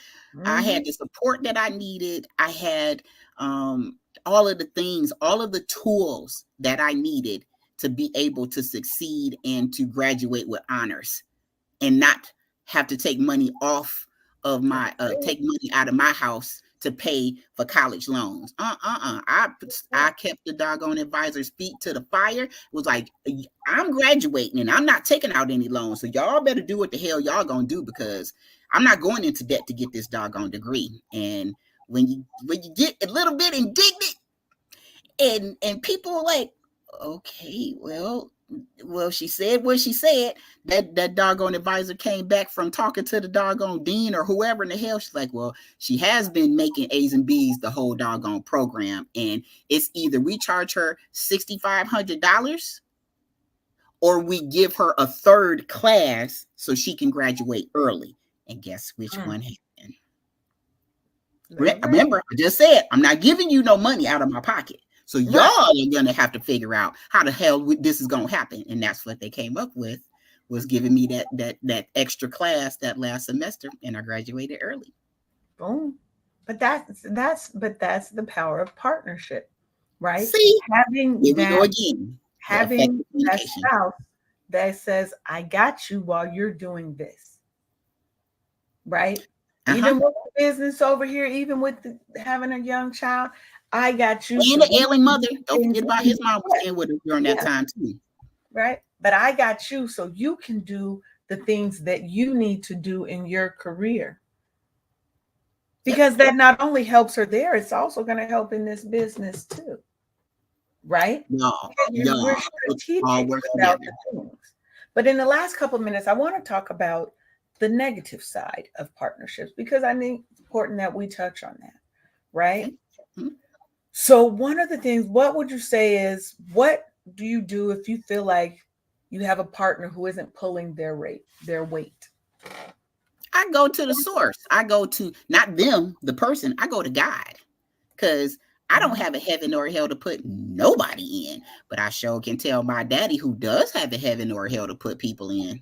I had the support that I needed. I had all of the things, all of the tools that I needed to be able to succeed and to graduate with honors and not have to take money off of my, take money out of my house to pay for college loans. I kept the doggone advisor's feet to the fire. It was like, I'm graduating and I'm not taking out any loans. So y'all better do what the hell y'all gonna do, because I'm not going into debt to get this doggone degree. And when you get a little bit indignant, and people are like, okay, well, she said what she said. That doggone advisor came back from talking to the doggone dean or whoever in the hell. She's like, well, she has been making A's and B's the whole doggone program, and it's either we charge her $6,500 or we give her a third class so she can graduate early. And guess which one happened? Remember, I just said I'm not giving you no money out of my pocket. So y'all are going to have to figure out how the hell this is going to happen. And that's what they came up with, was giving me that extra class that last semester, and I graduated early.
Boom. But that's the power of partnership, right?
See,
having
here
that,
we go again.
having that spouse that says, I got you while you're doing this, right? Even with the business over here, even with having a young child, I got you.
And the ailing mother. Don't forget about his mom was staying with us during that time too.
Right. But I got you so you can do the things that you need to do in your career. Because that not only helps her there, it's also going to help in this business too. Right?
We're strategic
about the things. But in the last couple of minutes, I want to talk about the negative side of partnerships, because I think it's important that we touch on that. Right? Mm-hmm. So one of the things, what would you say is, what do you do if you feel like you have a partner who isn't pulling their weight?
I go to the source. I go to not them, the person. I go to God, because I don't have a heaven or a hell to put nobody in, but I sure can tell my daddy who does have a heaven or a hell to put people in.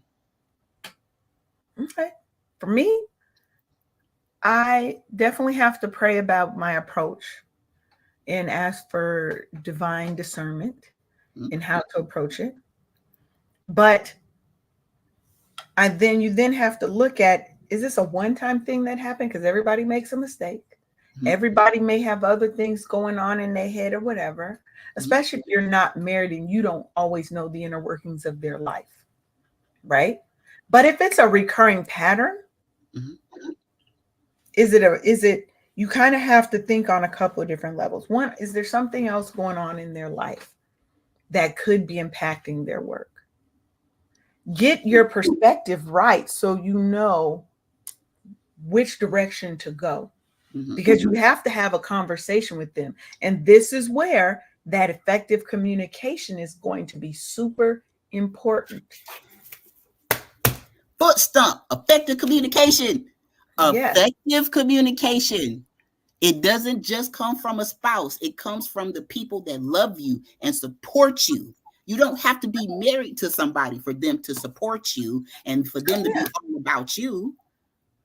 Okay. For me, I definitely have to pray about my approach and ask for divine discernment in how to approach it. But you then have to look at, is this a one-time thing that happened? Because everybody makes a mistake. Mm-hmm. Everybody may have other things going on in their head or whatever, especially if you're not married and you don't always know the inner workings of their life, right? But if it's a recurring pattern, is it you kind of have to think on a couple of different levels. One, is there something else going on in their life that could be impacting their work? Get your perspective right so you know which direction to go, because you have to have a conversation with them. And this is where that effective communication is going to be super important.
Foot stump, effective communication. Effective communication. It doesn't just come from a spouse. It comes from the people that love you and support you. You don't have to be married to somebody for them to support you and for them to be all about you.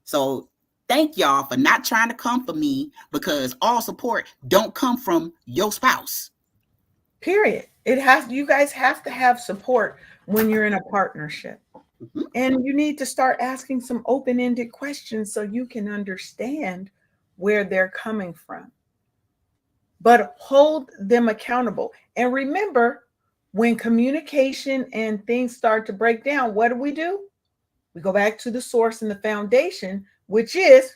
So thank y'all for not trying to come for me, because all support don't come from your spouse.
Period. You guys have to have support when you're in a partnership. And you need to start asking some open-ended questions so you can understand where they're coming from. But hold them accountable. And remember, when communication and things start to break down, what do? We go back to the source and the foundation, which is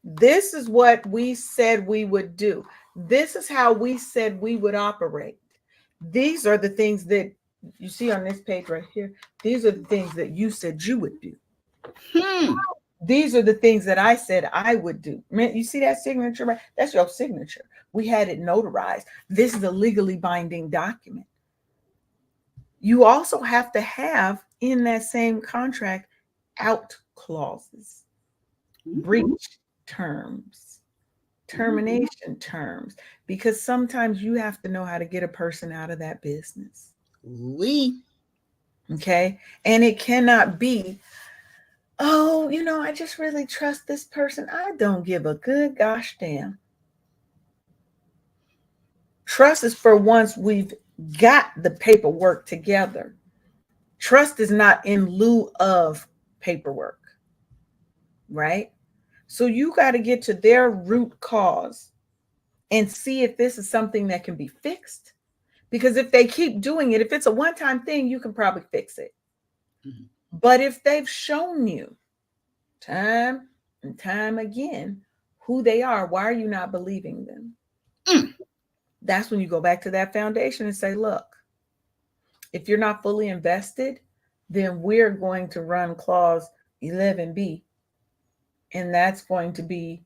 this is what we said we would do. This is how we said we would operate. These are the things that you see on this page right here. These are the things that you said you would do. These are the things that I said I would do. You see that signature, right? That's your signature. We had it notarized. This is a legally binding document. You also have to have in that same contract out clauses, breach terms, termination terms, because sometimes you have to know how to get a person out of that business. Okay. And it cannot be, oh, I just really trust this person. I don't give a good gosh damn. Trust is for once we've got the paperwork together. Trust is not in lieu of paperwork, right? So you got to get to their root cause and see if this is something that can be fixed. Because if they keep doing it, if it's a one-time thing, you can probably fix it. But if they've shown you time and time again who they are. Why are you not believing them?
Mm.
That's when you go back to that foundation and say, look, if you're not fully invested, then we're going to run clause 11B, and that's going to be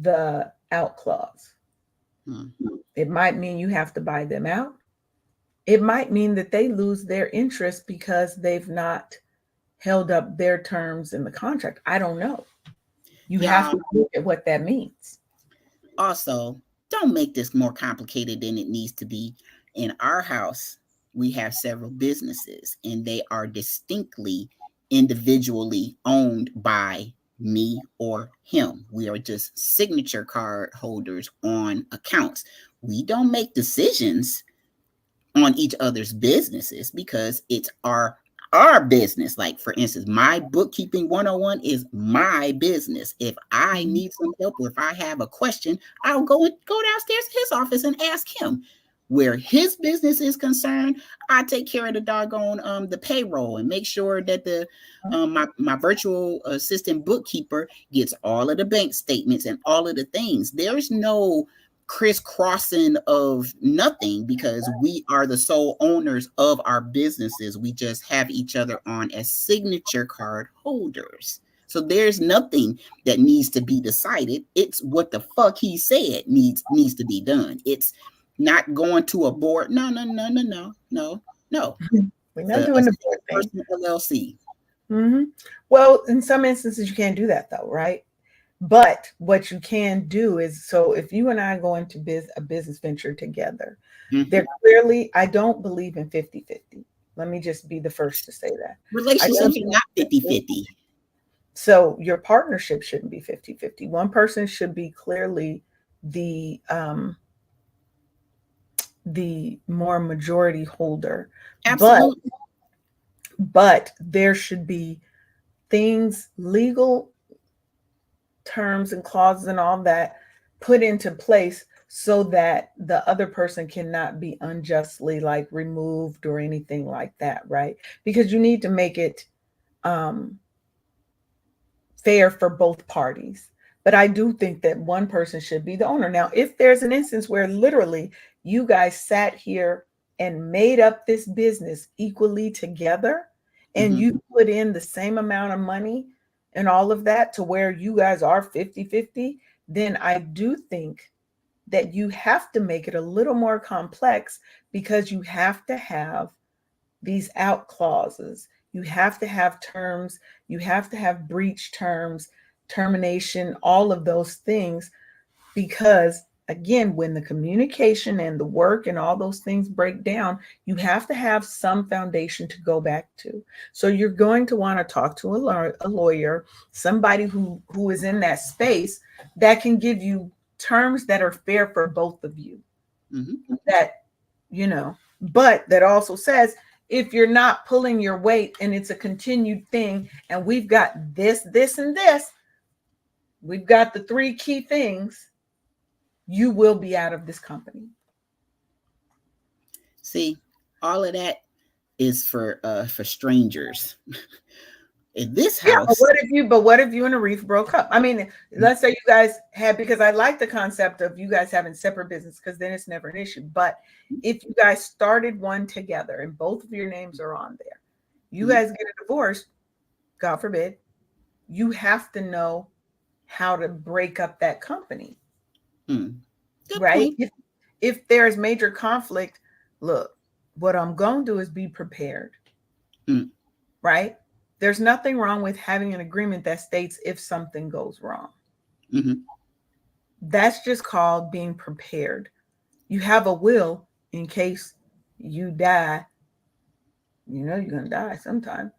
the out clause.
Mm.
It might mean you have to buy them out. It might mean that they lose their interest because they've not held up their terms in the contract. I don't know. You have
Y'all,
to look at what that means.
also, don't make this more complicated than it needs to be. In our house, we have several businesses, and they are distinctly individually owned by me or him. We are just signature card holders on accounts. We don't make decisions on each other's businesses because it's our business. Like, for instance, my bookkeeping 101 is my business. If I need some help or if I have a question, I'll go downstairs to his office and ask him. Where his business is concerned, I take care of the doggone the payroll and make sure that the my virtual assistant bookkeeper gets all of the bank statements and all of the things. There's no crisscrossing of nothing because we are the sole owners of our businesses. We just have each other on as signature card holders. So there's nothing that needs to be decided. It's what the fuck he said needs to be done. It's not going to a board. No.
We're
It's
not
a
doing the board thing.
personal LLC.
Mm-hmm. Well, in some instances, you can't do that though, right? But what you can do is, so if you and I go into a business venture together, they're clearly, I don't believe in 50-50. Let me just be the first to say that.
Relationships are not 50-50.
So your partnership shouldn't be 50-50. One person should be clearly the more majority holder.
Absolutely.
But there should be things, legal terms and clauses and all that put into place so that the other person cannot be unjustly like removed or anything like that, right? Because you need to make it fair for both parties. But I do think that one person should be the owner. Now, if there's an instance where literally you guys sat here and made up this business equally together and you put in the same amount of money and all of that to where you guys are 50-50, then I do think that you have to make it a little more complex because you have to have these out clauses. You have to have terms, you have to have breach terms, termination, all of those things. Because again, when the communication and the work and all those things break down, you have to have some foundation to go back to. So you're going to want to talk to a lawyer, somebody who is in that space that can give you terms that are fair for both of you. That, but that also says, if you're not pulling your weight and it's a continued thing, and we've got this, and this, we've got the three key things, you will be out of this company.
See, all of that is for strangers. In this house.
Yeah, but what if you and Arif broke up? I mean, let's say you guys had, because I like the concept of you guys having separate business because then it's never an issue. But if you guys started one together and both of your names are on there, you guys get a divorce, God forbid, you have to know how to break up that company. Right? If there's major conflict, look, what I'm going to do is be prepared. Right? There's nothing wrong with having an agreement that states if something goes wrong. That's just called being prepared. You have a will in case you die. You know you're going to die sometime.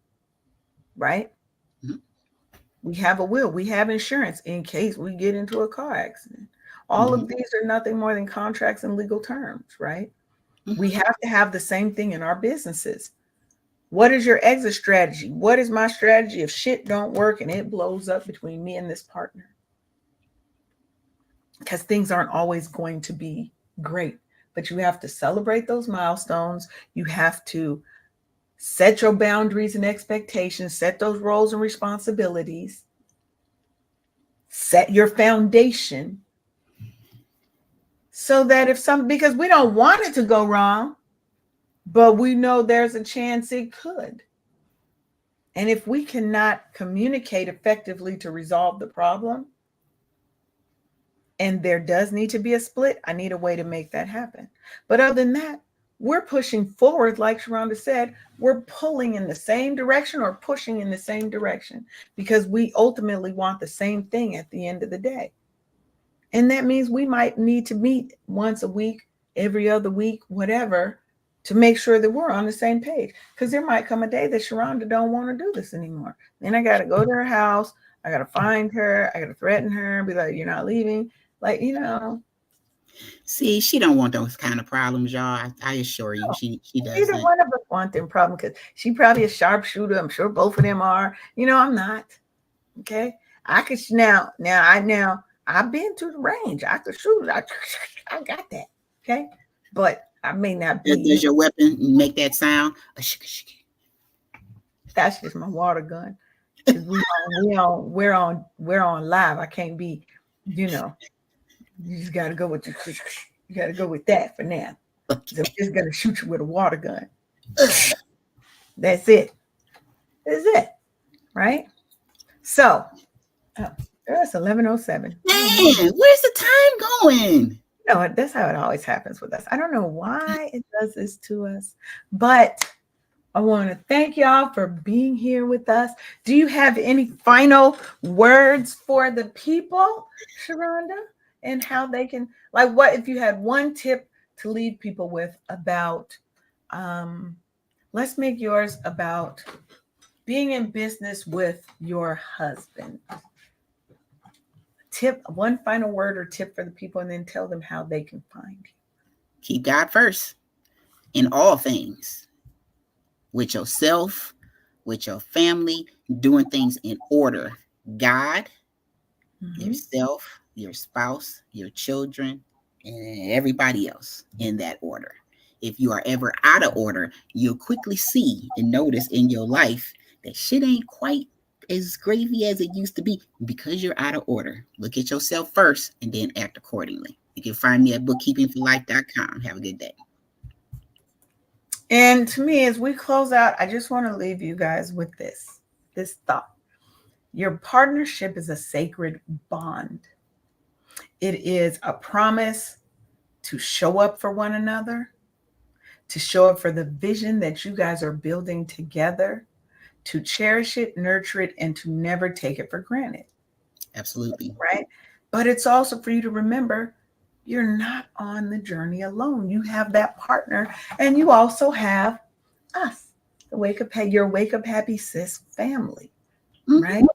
Right? We have a will. We have insurance in case we get into a car accident. All of these are nothing more than contracts and legal terms, right? We have to have the same thing in our businesses. What is your exit strategy? What is my strategy if shit don't work and it blows up between me and this partner? Because things aren't always going to be great, but you have to celebrate those milestones. You have to set your boundaries and expectations, set those roles and responsibilities, Set your foundation so that because we don't want it to go wrong, but we know there's a chance it could. And if we cannot communicate effectively to resolve the problem, and there does need to be a split, I need a way to make that happen. But other than that, we're pushing forward, like Sharonda said, we're pulling in the same direction or pushing in the same direction because we ultimately want the same thing at the end of the day. And that means we might need to meet once a week, every other week, whatever, to make sure that we're on the same page. Because there might come a day that Sharonda don't want to do this anymore. Then I got to go to her house. I got to find her. I got to threaten her and be like, you're not leaving. Like,
See, she don't want those kind of problems, y'all. I assure you, she
Neither
doesn't.
one of us want them problems because she probably a sharpshooter. I'm sure both of them are. I'm not. Okay. I could I've been to the range. I could shoot. I got that. Okay. But I may not be.
Does your weapon make that sound?
That's just my water gun. Because we're on live. I can't be, you just gotta go with you gotta go with that for now. So I'm just gonna shoot you with a water gun. That's it. That's it. Right? So it's 11:07.
Man, where's the time going?
No, that's how it always happens with us. I don't know why it does this to us, but I want to thank y'all for being here with us. Do you have any final words for the people, Sharonda, and how they can, like, what if you had one tip to leave people with about, let's make yours about being in business with your husband. Tip, one final word or tip for the people, and then tell them how they can find you.
Keep God first in all things. With yourself, with your family, doing things in order. God, yourself, your spouse, your children, and everybody else in that order. If you are ever out of order, you'll quickly see and notice in your life that shit ain't quite as gravy as it used to be because you're out of order. Look at yourself first and then act accordingly. You can find me at bookkeepingforlife.com. Have a good day.
And to me, as we close out, I just want to leave you guys with this thought. Your partnership is a sacred bond. It is a promise to show up for one another, to show up for the vision that you guys are building together, to cherish it, nurture it, and to never take it for granted.
Absolutely.
Right? But it's also for you to remember you're not on the journey alone. You have that partner, and you also have us, your Wake Up Happy Sis family, right?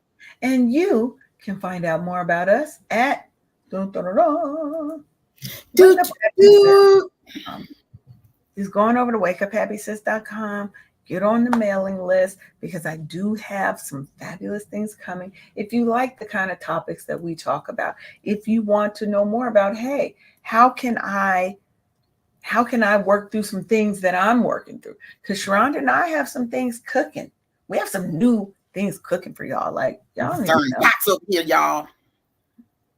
And you can find out more about us at just going over to wakeuphappysis.com. Get on the mailing list because I do have some fabulous things coming. If you like the kind of topics that we talk about, if you want to know more about, hey, how can I work through some things that I'm working through? Because Sharonda and I have some things cooking. We have some new things cooking for y'all. Like, y'all need to know.
Pots up here, y'all.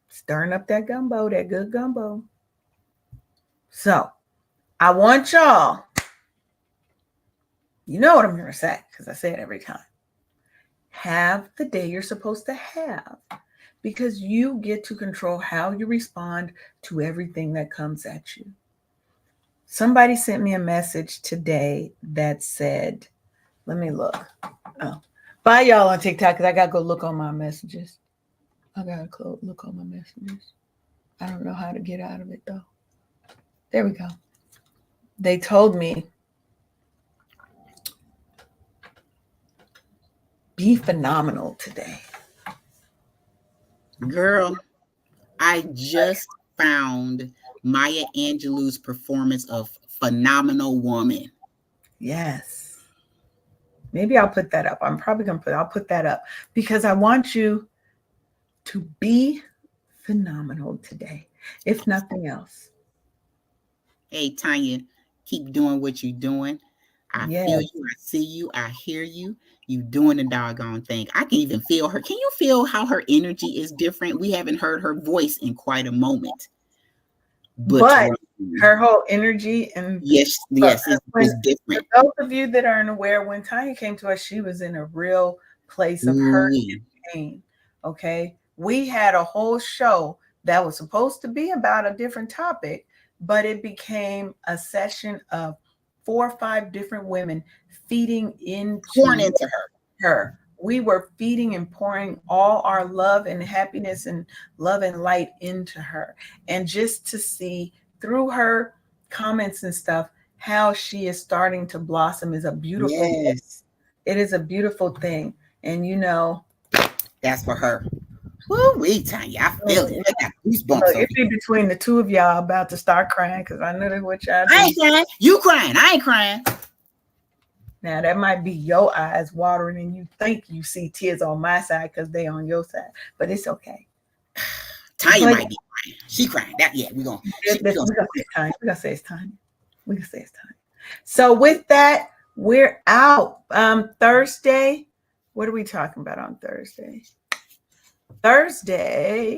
Stirring up that gumbo, that good gumbo. So I want y'all, you know what I'm going to say, because I say it every time. Have the day you're supposed to have, because you get to control how you respond to everything that comes at you. Somebody sent me a message today that said, let me look. Oh, bye y'all on TikTok, because I got to go look on my messages. I got to look on my messages. I don't know how to get out of it, though. There we go. They told me, be phenomenal today.
Girl, I just found Maya Angelou's performance of Phenomenal Woman.
Yes. Maybe I'll put that up. I'm probably going to I'll put that up because I want you to be phenomenal today, if nothing else.
Hey, Tanya, keep doing what you're doing. I
Yeah.
feel you. I see you. I hear you. You doing the doggone thing. I can even feel her. Can you feel how her energy is different? We haven't heard her voice in quite a moment.
But her whole energy and
yes, it's different.
For those of you that aren't aware, when Tanya came to us, she was in a real place of hurt and pain. Okay. We had a whole show that was supposed to be about a different topic, but it became a session of 4 or 5 different women feeding
Pouring into
her. We were feeding and pouring all our love and happiness and love and light into her. And just to see through her comments and stuff how she is starting to blossom is a beautiful thing. It is a beautiful thing. And you know,
that's for her. Woo-wee, Tanya, I feel it. I got goosebumps.
It be between the two of y'all about to start crying because I know that's what y'all do.
I ain't crying. You crying. I ain't crying.
Now that might be your eyes watering and you think you see tears on my side because they on your side, but it's okay.
Tanya might be crying. She crying. We're gonna say it's time.
We're gonna say it's time. We can say it's time. So with that, we're out. Thursday. What are we talking about on Thursday? Thursday.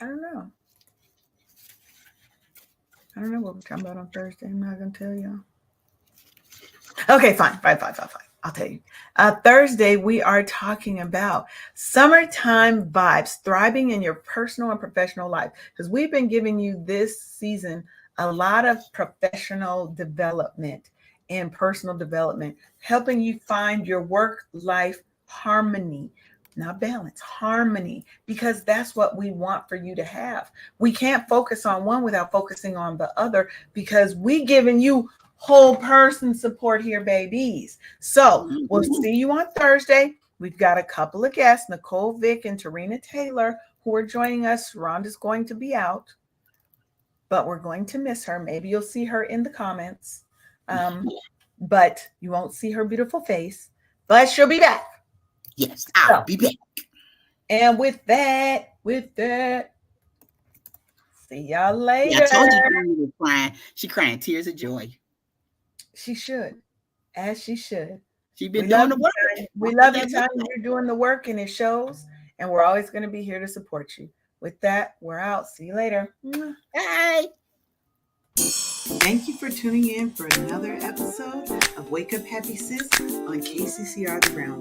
I don't know what we're talking about on Thursday. I'm not gonna tell y'all. Okay, fine. I'll tell you. Thursday, we are talking about summertime vibes, thriving in your personal and professional life. Because we've been giving you this season a lot of professional development and personal development, helping you find your work-life harmony. Not balance, harmony, because that's what we want for you to have. We can't focus on one without focusing on the other because we giving you whole person support here, babies. So we'll see you on Thursday. We've got a couple of guests, Nicole Vick and Tarina Taylor, who are joining us. Rhonda's going to be out, but we're going to miss her. Maybe you'll see her in the comments, but you won't see her beautiful face, but she'll be back.
Yes, I'll be back.
And with that, see y'all later.
Yeah, I told you was crying. She crying tears of joy.
She should, as she should.
She's been doing the work.
We love you, Tanya. You're doing the work, and it shows. And we're always going to be here to support you. With that, we're out. See you later.
Bye.
Thank you for tuning in for another episode of Wake Up Happy Sis on KCCR The Ground.